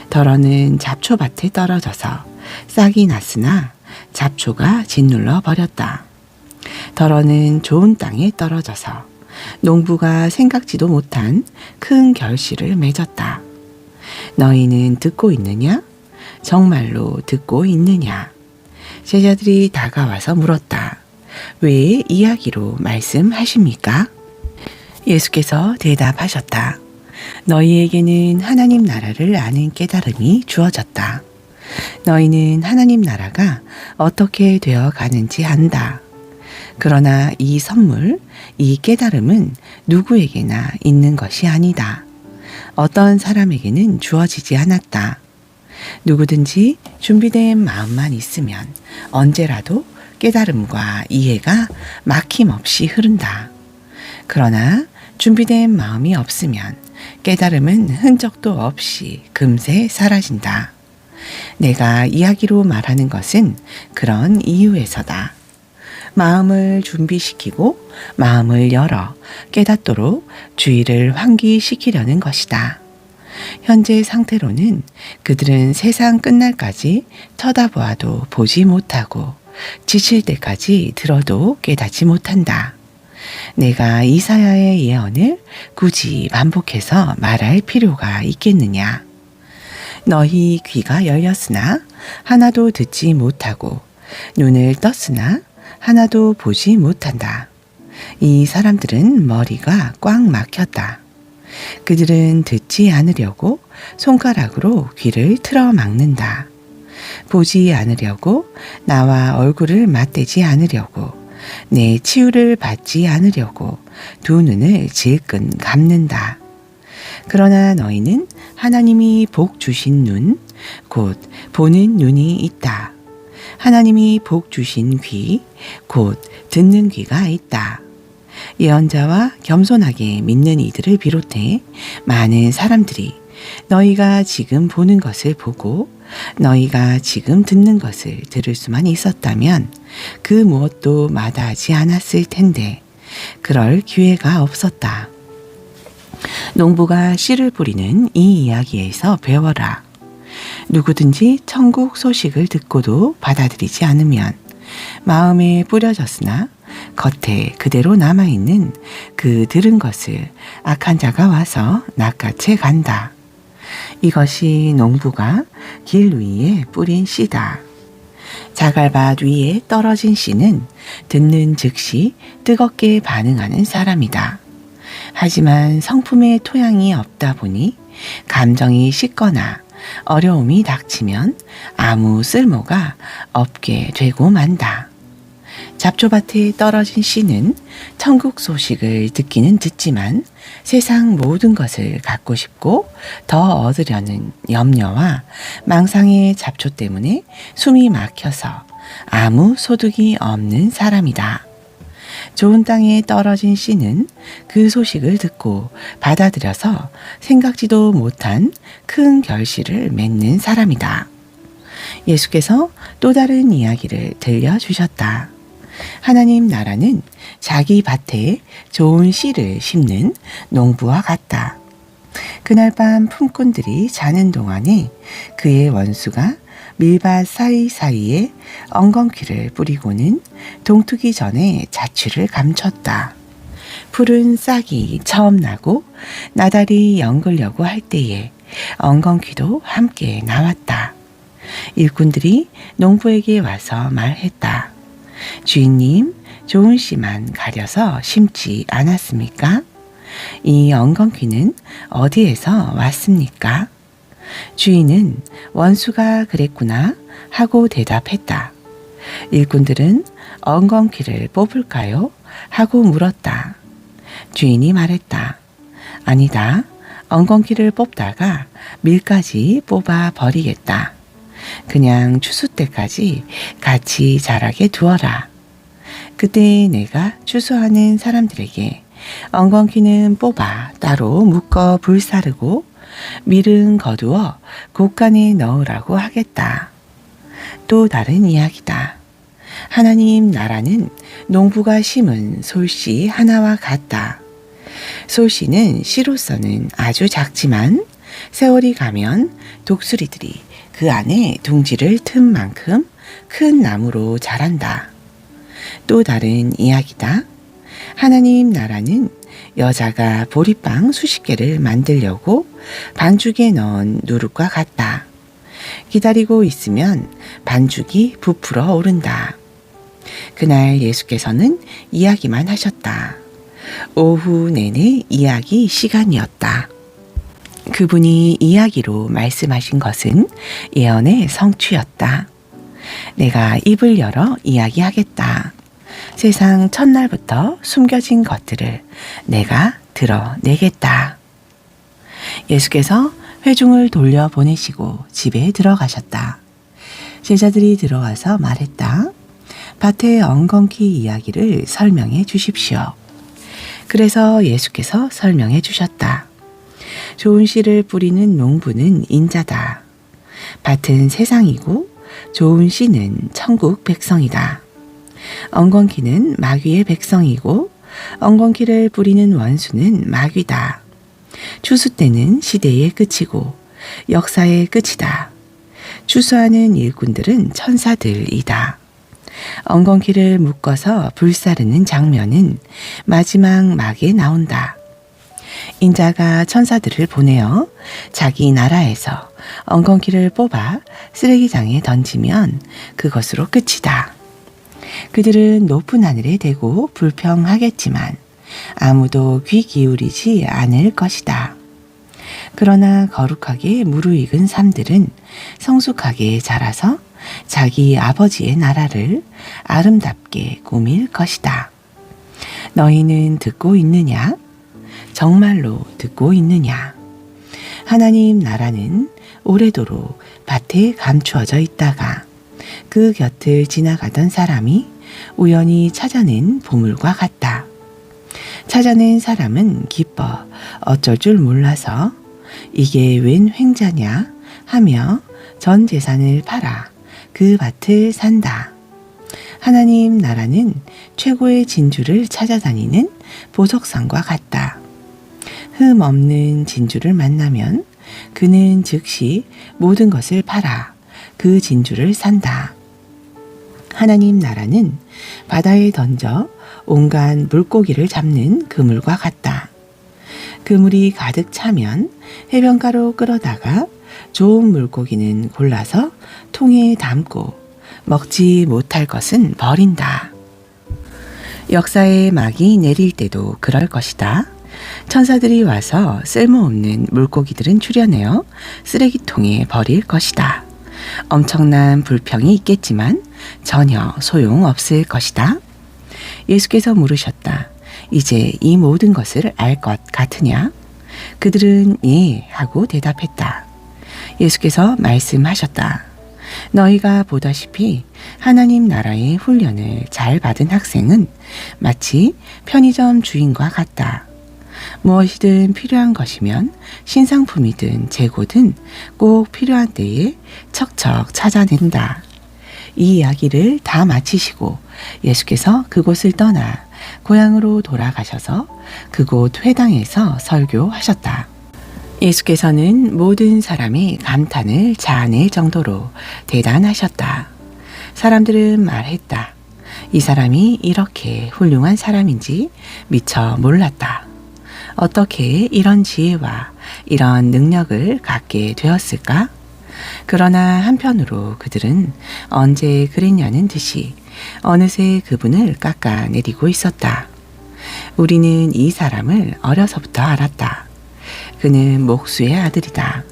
덜어는 잡초밭에 떨어져서 싹이 났으나 잡초가 짓눌러 버렸다. 덜어는 좋은 땅에 떨어져서 농부가 생각지도 못한 큰 결실을 맺었다. 너희는 듣고 있느냐? 정말로 듣고 있느냐? 제자들이 다가와서 물었다. 왜 이야기로 말씀하십니까? 예수께서 대답하셨다. 너희에게는 하나님 나라를 아는 깨달음이 주어졌다. 너희는 하나님 나라가 어떻게 되어 가는지 안다. 그러나 이 선물, 이 깨달음은 누구에게나 있는 것이 아니다. 어떤 사람에게는 주어지지 않았다. 누구든지 준비된 마음만 있으면 언제라도 깨달음과 이해가 막힘없이 흐른다. 그러나 준비된 마음이 없으면 깨달음은 흔적도 없이 금세 사라진다. 내가 이야기로 말하는 것은 그런 이유에서다. 마음을 준비시키고 마음을 열어 깨닫도록 주의를 환기시키려는 것이다. 현재 상태로는 그들은 세상 끝날까지 쳐다보아도 보지 못하고 지칠 때까지 들어도 깨닫지 못한다. 내가 이사야의 예언을 굳이 반복해서 말할 필요가 있겠느냐? 너희 귀가 열렸으나 하나도 듣지 못하고 눈을 떴으나 하나도 보지 못한다. 이 사람들은 머리가 꽉 막혔다. 그들은 듣지 않으려고 손가락으로 귀를 틀어 막는다. 보지 않으려고 나와 얼굴을 맞대지 않으려고 내 치유를 받지 않으려고 두 눈을 질끈 감는다. 그러나 너희는 하나님이 복 주신 눈, 곧 보는 눈이 있다. 하나님이 복 주신 귀, 곧 듣는 귀가 있다. 예언자와 겸손하게 믿는 이들을 비롯해 많은 사람들이 너희가 지금 보는 것을 보고 너희가 지금 듣는 것을 들을 수만 있었다면 그 무엇도 마다하지 않았을 텐데 그럴 기회가 없었다. 농부가 씨를 뿌리는 이 이야기에서 배워라. 누구든지 천국 소식을 듣고도 받아들이지 않으면 마음에 뿌려졌으나 겉에 그대로 남아있는 그 들은 것을 악한 자가 와서 낚아채 간다. 이것이 농부가 길 위에 뿌린 씨다. 자갈밭 위에 떨어진 씨는 듣는 즉시 뜨겁게 반응하는 사람이다. 하지만 성품의 토양이 없다 보니 감정이 식거나 어려움이 닥치면 아무 쓸모가 없게 되고 만다. 잡초밭에 떨어진 씨는 천국 소식을 듣기는 듣지만 세상 모든 것을 갖고 싶고 더 얻으려는 염려와 망상의 잡초 때문에 숨이 막혀서 아무 소득이 없는 사람이다. 좋은 땅에 떨어진 씨는 그 소식을 듣고 받아들여서 생각지도 못한 큰 결실을 맺는 사람이다. 예수께서 또 다른 이야기를 들려주셨다. 하나님 나라는 자기 밭에 좋은 씨를 심는 농부와 같다. 그날 밤 품꾼들이 자는 동안에 그의 원수가 밀밭 사이사이에 엉겅퀴를 뿌리고는 동트기 전에 자취를 감췄다. 푸른 싹이 처음 나고 나달이 연글려고 할 때에 엉겅퀴도 함께 나왔다. 일꾼들이 농부에게 와서 말했다. 주인님, 좋은 씨만 가려서 심지 않았습니까? 이 엉겅퀴는 어디에서 왔습니까? 주인은 원수가 그랬구나 하고 대답했다. 일꾼들은 엉겅퀴를 뽑을까요? 하고 물었다. 주인이 말했다. 아니다. 엉겅퀴를 뽑다가 밀까지 뽑아 버리겠다. 그냥 추수 때까지 같이 자라게 두어라. 그때 내가 추수하는 사람들에게 엉겅퀴는 뽑아 따로 묶어 불사르고 밀은 거두어 곡간에 넣으라고 하겠다. 또 다른 이야기다. 하나님 나라는 농부가 심은 솔씨 하나와 같다. 솔씨는 씨로서는 아주 작지만 세월이 가면 독수리들이 그 안에 둥지를 튼 만큼 큰 나무로 자란다. 또 다른 이야기다. 하나님 나라는 여자가 보리빵 수십 개를 만들려고 반죽에 넣은 누룩과 같다. 기다리고 있으면 반죽이 부풀어 오른다. 그날 예수께서는 이야기만 하셨다. 오후 내내 이야기 시간이었다. 그분이 이야기로 말씀하신 것은 예언의 성취였다. 내가 입을 열어 이야기하겠다. 세상 첫날부터 숨겨진 것들을 내가 드러내겠다. 예수께서 회중을 돌려보내시고 집에 들어가셨다. 제자들이 들어와서 말했다. 밭의 엉겅퀴 이야기를 설명해 주십시오. 그래서 예수께서 설명해 주셨다. 좋은 씨를 뿌리는 농부는 인자다. 밭은 세상이고 좋은 씨는 천국 백성이다. 엉겅퀴는 마귀의 백성이고 엉겅퀴를 뿌리는 원수는 마귀다. 추수 때는 시대의 끝이고 역사의 끝이다. 추수하는 일꾼들은 천사들이다. 엉겅퀴를 묶어서 불사르는 장면은 마지막 막에 나온다. 인자가 천사들을 보내어 자기 나라에서 엉겅퀴를 뽑아 쓰레기장에 던지면 그것으로 끝이다. 그들은 높은 하늘에 대고 불평하겠지만 아무도 귀 기울이지 않을 것이다. 그러나 거룩하게 무르익은 삶들은 성숙하게 자라서 자기 아버지의 나라를 아름답게 꾸밀 것이다. 너희는 듣고 있느냐? 정말로 듣고 있느냐? 하나님 나라는 오래도록 밭에 감추어져 있다가 그 곁을 지나가던 사람이 우연히 찾아낸 보물과 같다. 찾아낸 사람은 기뻐 어쩔 줄 몰라서 이게 웬 횡자냐 하며 전 재산을 팔아 그 밭을 산다. 하나님 나라는 최고의 진주를 찾아다니는 보석상과 같다. 흠 없는 진주를 만나면 그는 즉시 모든 것을 팔아 그 진주를 산다. 하나님 나라는 바다에 던져 온갖 물고기를 잡는 그물과 같다. 그물이 가득 차면 해변가로 끌어다가 좋은 물고기는 골라서 통에 담고 먹지 못할 것은 버린다. 역사의 막이 내릴 때도 그럴 것이다. 천사들이 와서 쓸모없는 물고기들은 추려내어 쓰레기통에 버릴 것이다. 엄청난 불평이 있겠지만 전혀 소용없을 것이다. 예수께서 물으셨다. 이제 이 모든 것을 알 것 같으냐? 그들은 예 하고 대답했다. 예수께서 말씀하셨다. 너희가 보다시피 하나님 나라의 훈련을 잘 받은 학생은 마치 편의점 주인과 같다. 무엇이든 필요한 것이면 신상품이든 재고든 꼭 필요한 때에 척척 찾아낸다. 이 이야기를 다 마치시고 예수께서 그곳을 떠나 고향으로 돌아가셔서 그곳 회당에서 설교하셨다. 예수께서는 모든 사람의 감탄을 자아낼 정도로 대단하셨다. 사람들은 말했다. 이 사람이 이렇게 훌륭한 사람인지 미처 몰랐다. 어떻게 이런 지혜와 이런 능력을 갖게 되었을까? 그러나 한편으로 그들은 언제 그랬냐는 듯이 어느새 그분을 깎아내리고 있었다. 우리는 이 사람을 어려서부터 알았다. 그는 목수의 아들이다.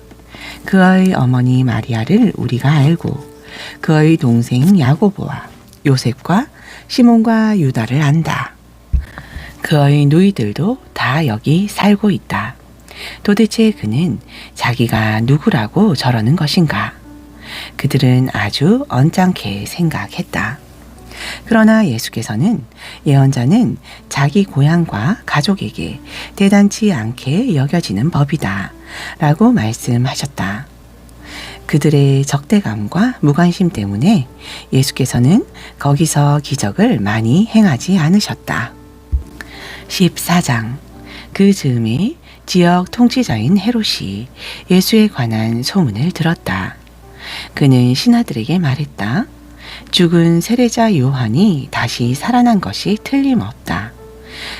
그의 어머니 마리아를 우리가 알고 그의 동생 야고보와 요셉과 시몬과 유다를 안다. 그의 누이들도 다 여기 살고 있다. 도대체 그는 자기가 누구라고 저러는 것인가? 그들은 아주 언짢게 생각했다. 그러나 예수께서는 예언자는 자기 고향과 가족에게 대단치 않게 여겨지는 법이다 라고 말씀하셨다. 그들의 적대감과 무관심 때문에 예수께서는 거기서 기적을 많이 행하지 않으셨다. 14장. 그 즈음에 지역 통치자인 헤롯이 예수에 관한 소문을 들었다. 그는 신하들에게 말했다. 죽은 세례자 요한이 다시 살아난 것이 틀림없다.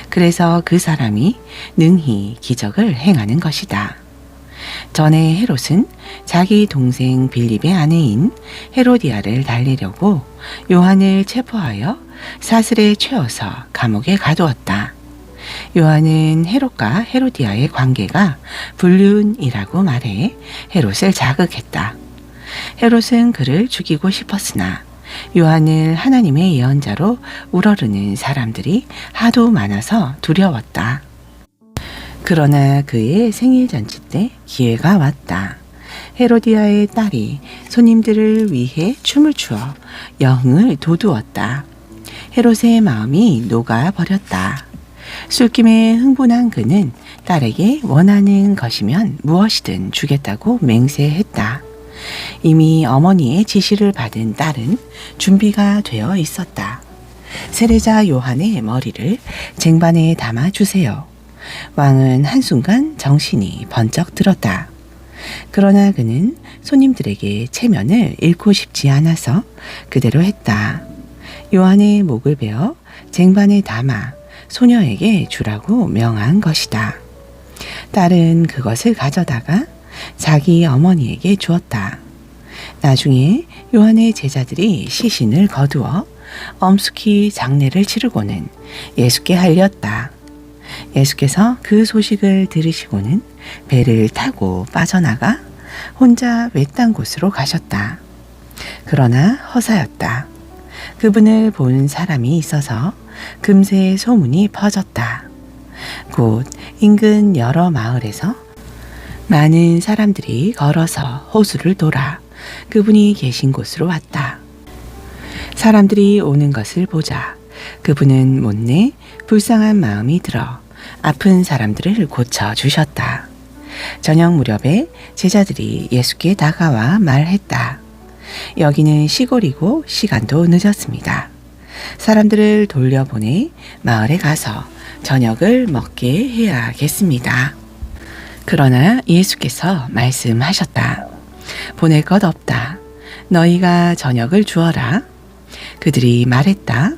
그래서 그 사람이 능히 기적을 행하는 것이다. 전에 헤롯은 자기 동생 빌립의 아내인 헤로디아를 달래려고 요한을 체포하여 사슬에 채워서 감옥에 가두었다. 요한은 헤롯과 헤로디아의 관계가 불륜이라고 말해 헤롯을 자극했다. 헤롯은 그를 죽이고 싶었으나 요한을 하나님의 예언자로 우러르는 사람들이 하도 많아서 두려웠다. 그러나 그의 생일잔치 때 기회가 왔다. 헤로디아의 딸이 손님들을 위해 춤을 추어 영을 돋우었다. 헤롯의 마음이 녹아버렸다. 술김에 흥분한 그는 딸에게 원하는 것이면 무엇이든 주겠다고 맹세했다. 이미 어머니의 지시를 받은 딸은 준비가 되어 있었다. 세례자 요한의 머리를 쟁반에 담아 주세요. 왕은 한순간 정신이 번쩍 들었다. 그러나 그는 손님들에게 체면을 잃고 싶지 않아서 그대로 했다. 요한의 목을 베어 쟁반에 담아 소녀에게 주라고 명한 것이다. 딸은 그것을 가져다가 자기 어머니에게 주었다. 나중에 요한의 제자들이 시신을 거두어 엄숙히 장례를 치르고는 예수께 알렸다. 예수께서 그 소식을 들으시고는 배를 타고 빠져나가 혼자 외딴 곳으로 가셨다. 그러나 허사였다. 그분을 본 사람이 있어서 금세 소문이 퍼졌다. 곧 인근 여러 마을에서 많은 사람들이 걸어서 호수를 돌아 그분이 계신 곳으로 왔다. 사람들이 오는 것을 보자 그분은 못내 불쌍한 마음이 들어 아픈 사람들을 고쳐주셨다. 저녁 무렵에 제자들이 예수께 다가와 말했다. 여기는 시골이고 시간도 늦었습니다. 사람들을 돌려보내 마을에 가서 저녁을 먹게 해야겠습니다. 그러나 예수께서 말씀하셨다. 보낼 것 없다. 너희가 저녁을 주어라. 그들이 말했다.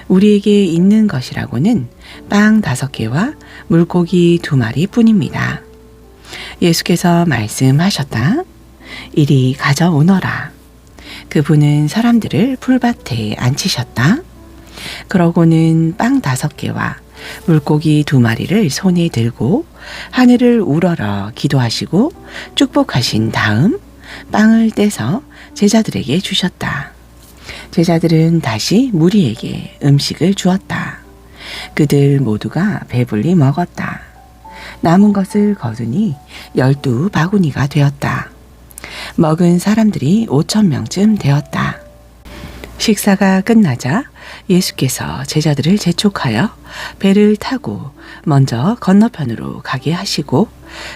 우리에게 있는 것이라고는 빵 5개와 물고기 2마리 뿐입니다. 예수께서 말씀하셨다. 이리 가져오너라. 그분은 사람들을 풀밭에 앉히셨다. 그러고는 빵 5개와 물고기 2마리를 손에 들고 하늘을 우러러 기도하시고 축복하신 다음 빵을 떼서 제자들에게 주셨다. 제자들은 다시 무리에게 음식을 주었다. 그들 모두가 배불리 먹었다. 남은 것을 거두니 12바구니가 되었다. 먹은 사람들이 5,000명쯤 되었다. 식사가 끝나자 예수께서 제자들을 재촉하여 배를 타고 먼저 건너편으로 가게 하시고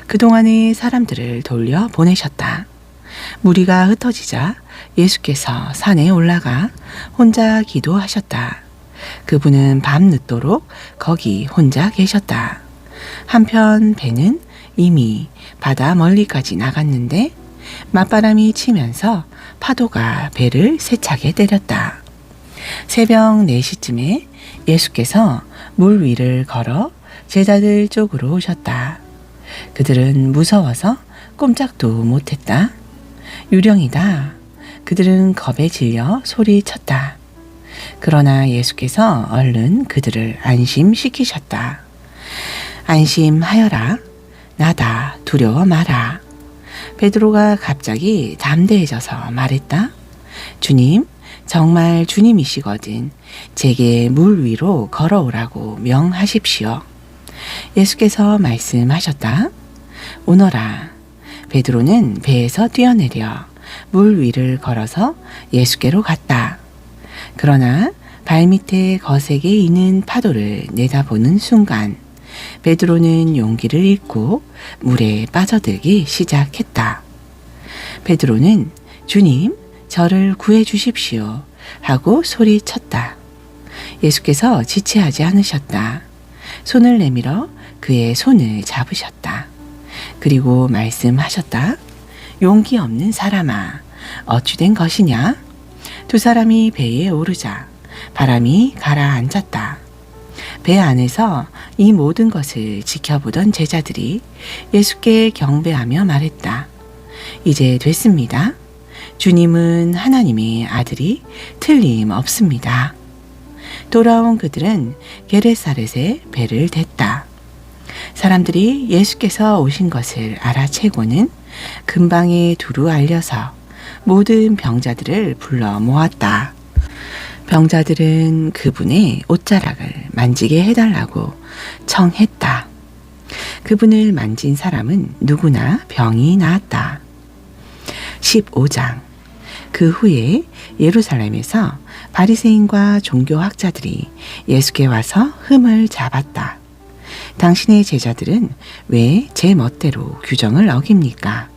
그동안의 사람들을 돌려 보내셨다. 무리가 흩어지자 예수께서 산에 올라가 혼자 기도하셨다. 그분은 밤늦도록 거기 혼자 계셨다. 한편 배는 이미 바다 멀리까지 나갔는데 맞바람이 치면서 파도가 배를 세차게 때렸다. 새벽 4시쯤에 예수께서 물 위를 걸어 제자들 쪽으로 오셨다. 그들은 무서워서 꼼짝도 못했다. 유령이다. 그들은 겁에 질려 소리쳤다. 그러나 예수께서 얼른 그들을 안심시키셨다. 안심하여라. 나다. 두려워 마라. 베드로가 갑자기 담대해져서 말했다. 주님, 정말 주님이시거든 제게 물 위로 걸어오라고 명하십시오. 예수께서 말씀하셨다. 오너라. 베드로는 배에서 뛰어내려 물 위를 걸어서 예수께로 갔다. 그러나 발밑에 거세게 이는 파도를 내다보는 순간 베드로는 용기를 잃고 물에 빠져들기 시작했다. 베드로는 주님, 저를 구해 주십시오 하고 소리쳤다. 예수께서 지체하지 않으셨다. 손을 내밀어 그의 손을 잡으셨다. 그리고 말씀하셨다. 용기 없는 사람아, 어찌된 것이냐? 두 사람이 배에 오르자 바람이 가라앉았다. 배 안에서 이 모든 것을 지켜보던 제자들이 예수께 경배하며 말했다. 이제 됐습니다. 주님은 하나님의 아들이 틀림없습니다. 돌아온 그들은 게레사렛에 배를 댔다. 사람들이 예수께서 오신 것을 알아채고는 근방에 두루 알려서 모든 병자들을 불러 모았다. 병자들은 그분의 옷자락을 만지게 해달라고 청했다. 그분을 만진 사람은 누구나 병이 나았다. 15장. 그 후에 예루살렘에서 바리새인과 종교학자들이 예수께 와서 흠을 잡았다. 당신의 제자들은 왜 제 멋대로 규정을 어깁니까?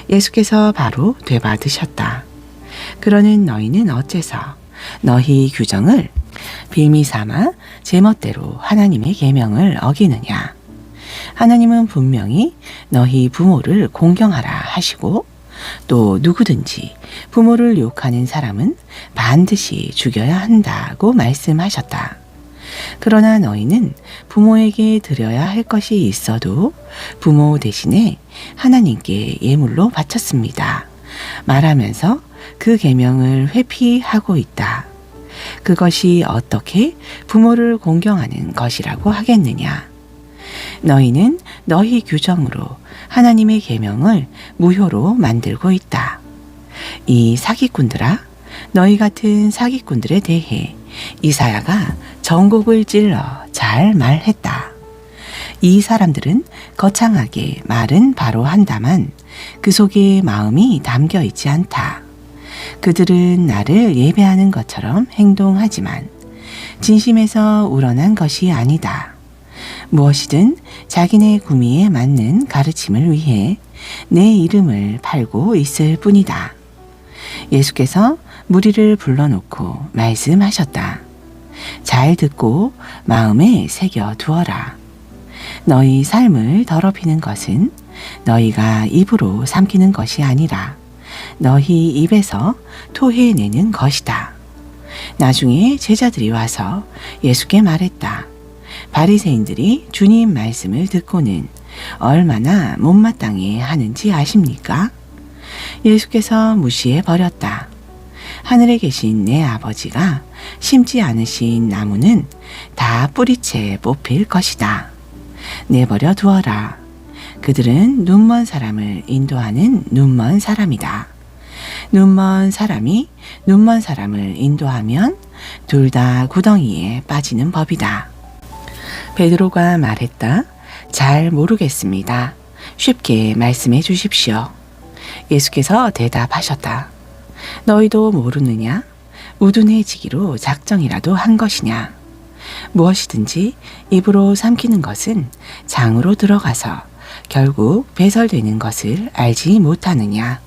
예수께서 바로 되받으셨다. 그러는 너희는 어째서 너희 규정을 빌미 삼아 제 멋대로 하나님의 계명을 어기느냐? 하나님은 분명히 너희 부모를 공경하라 하시고 또 누구든지 부모를 욕하는 사람은 반드시 죽여야 한다고 말씀하셨다. 그러나 너희는 부모에게 드려야 할 것이 있어도 부모 대신에 하나님께 예물로 바쳤습니다. 말하면서 그 계명을 회피하고 있다. 그것이 어떻게 부모를 공경하는 것이라고 하겠느냐? 너희는 너희 규정으로 하나님의 계명을 무효로 만들고 있다. 이 사기꾼들아, 너희 같은 사기꾼들에 대해 이사야가 전곡을 찔러 잘 말했다. 이 사람들은 거창하게 말은 바로 한다만 그 속에 마음이 담겨 있지 않다. 그들은 나를 예배하는 것처럼 행동하지만 진심에서 우러난 것이 아니다. 무엇이든 자기네 구미에 맞는 가르침을 위해 내 이름을 팔고 있을 뿐이다. 예수께서 무리를 불러놓고 말씀하셨다. 잘 듣고 마음에 새겨 두어라. 너희 삶을 더럽히는 것은 너희가 입으로 삼키는 것이 아니라 너희 입에서 토해내는 것이다. 나중에 제자들이 와서 예수께 말했다. 바리새인들이 주님 말씀을 듣고는 얼마나 못마땅해 하는지 아십니까? 예수께서 무시해 버렸다. 하늘에 계신 내 아버지가 심지 않으신 나무는 다 뿌리채 뽑힐 것이다. 내버려 두어라. 그들은 눈먼 사람을 인도하는 눈먼 사람이다. 눈먼 사람이 눈먼 사람을 인도하면 둘 다 구덩이에 빠지는 법이다. 베드로가 말했다. 잘 모르겠습니다. 쉽게 말씀해 주십시오. 예수께서 대답하셨다. 너희도 모르느냐? 우둔해지기로 작정이라도 한 것이냐? 무엇이든지 입으로 삼키는 것은 장으로 들어가서 결국 배설되는 것을 알지 못하느냐?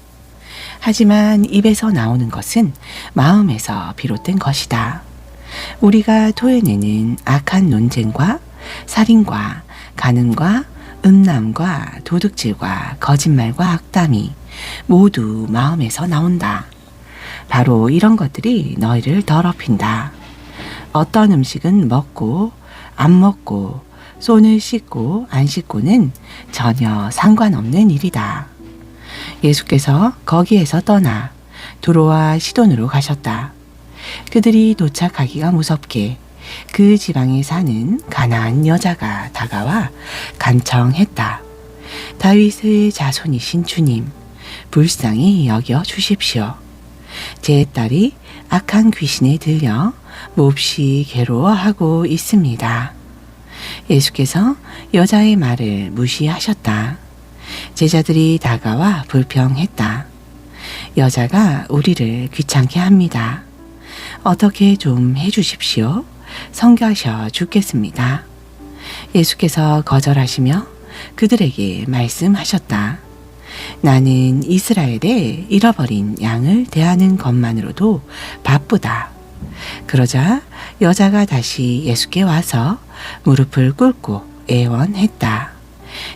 하지만 입에서 나오는 것은 마음에서 비롯된 것이다. 우리가 토해내는 악한 논쟁과 살인과 간음과 음란과 도둑질과 거짓말과 악담이 모두 마음에서 나온다. 바로 이런 것들이 너희를 더럽힌다. 어떤 음식은 먹고 안 먹고 손을 씻고 안 씻고는 전혀 상관없는 일이다. 예수께서 거기에서 떠나 두로와 시돈으로 가셨다. 그들이 도착하기가 무섭게 그 지방에 사는 가나안 여자가 다가와 간청했다. 다윗의 자손이신 주님, 불쌍히 여겨 주십시오. 제 딸이 악한 귀신에 들려 몹시 괴로워하고 있습니다. 예수께서 여자의 말을 무시하셨다. 제자들이 다가와 불평했다. 여자가 우리를 귀찮게 합니다. 어떻게 좀 해주십시오. 성가셔 죽겠습니다. 예수께서 거절하시며 그들에게 말씀하셨다. 나는 이스라엘의 잃어버린 양을 대하는 것만으로도 바쁘다. 그러자 여자가 다시 예수께 와서 무릎을 꿇고 애원했다.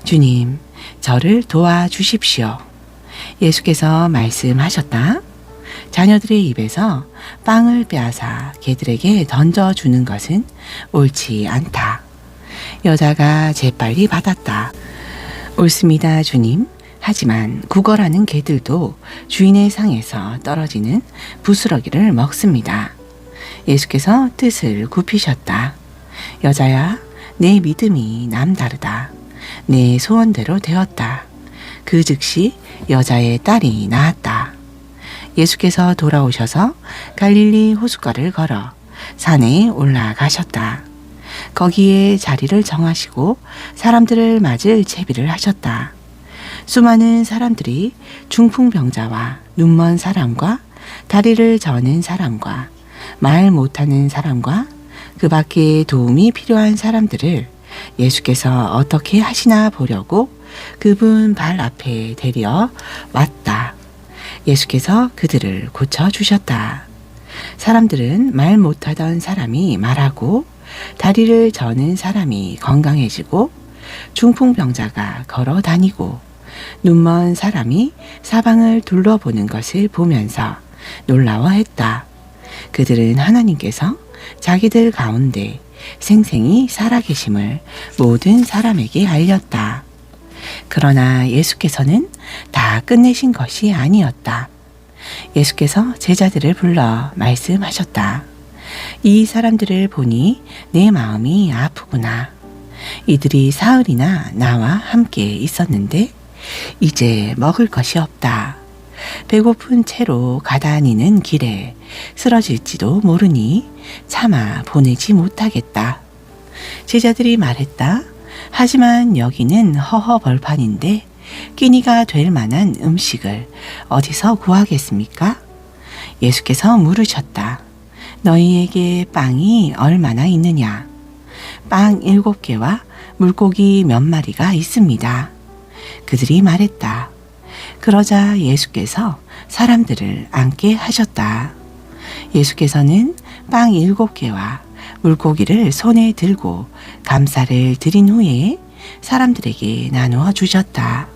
주님, 저를 도와주십시오. 예수께서 말씀하셨다. 자녀들의 입에서 빵을 빼앗아 개들에게 던져주는 것은 옳지 않다. 여자가 재빨리 받았다. 옳습니다, 주님. 하지만 구걸하는 개들도 주인의 상에서 떨어지는 부스러기를 먹습니다. 예수께서 뜻을 굽히셨다. 여자야, 내 믿음이 남다르다. 내 소원대로 되었다. 그 즉시 여자의 딸이 나았다. 예수께서 돌아오셔서 갈릴리 호숫가를 걸어 산에 올라가셨다. 거기에 자리를 정하시고 사람들을 맞을 채비를 하셨다. 수많은 사람들이 중풍병자와 눈먼 사람과 다리를 저는 사람과 말 못하는 사람과 그 밖에 도움이 필요한 사람들을 예수께서 어떻게 하시나 보려고 그분 발 앞에 데려 왔다. 예수께서 그들을 고쳐주셨다. 사람들은 말 못하던 사람이 말하고 다리를 저는 사람이 건강해지고 중풍병자가 걸어 다니고 눈먼 사람이 사방을 둘러보는 것을 보면서 놀라워했다. 그들은 하나님께서 자기들 가운데 생생히 살아계심을 모든 사람에게 알렸다. 그러나 예수께서는 다 끝내신 것이 아니었다. 예수께서 제자들을 불러 말씀하셨다. 이 사람들을 보니 내 마음이 아프구나. 이들이 사흘이나 나와 함께 있었는데 이제 먹을 것이 없다. 배고픈 채로 가다니는 길에 쓰러질지도 모르니 차마 보내지 못하겠다. 제자들이 말했다. 하지만 여기는 허허벌판인데 끼니가 될 만한 음식을 어디서 구하겠습니까? 예수께서 물으셨다. 너희에게 빵이 얼마나 있느냐? 빵 7개와 물고기 몇 마리가 있습니다. 그들이 말했다. 그러자 예수께서 사람들을 앉게 하셨다. 예수께서는 빵 7개와 물고기를 손에 들고 감사를 드린 후에 사람들에게 나누어 주셨다.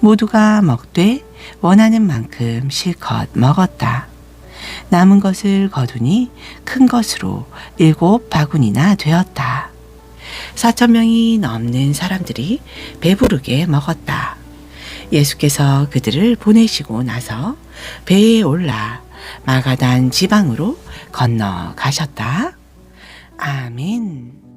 모두가 먹되 원하는 만큼 실컷 먹었다. 남은 것을 거두니 큰 것으로 7바구니나 되었다. 4,000명이 넘는 사람들이 배부르게 먹었다. 예수께서 그들을 보내시고 나서 배에 올라 마가단 지방으로 건너가셨다. 아멘.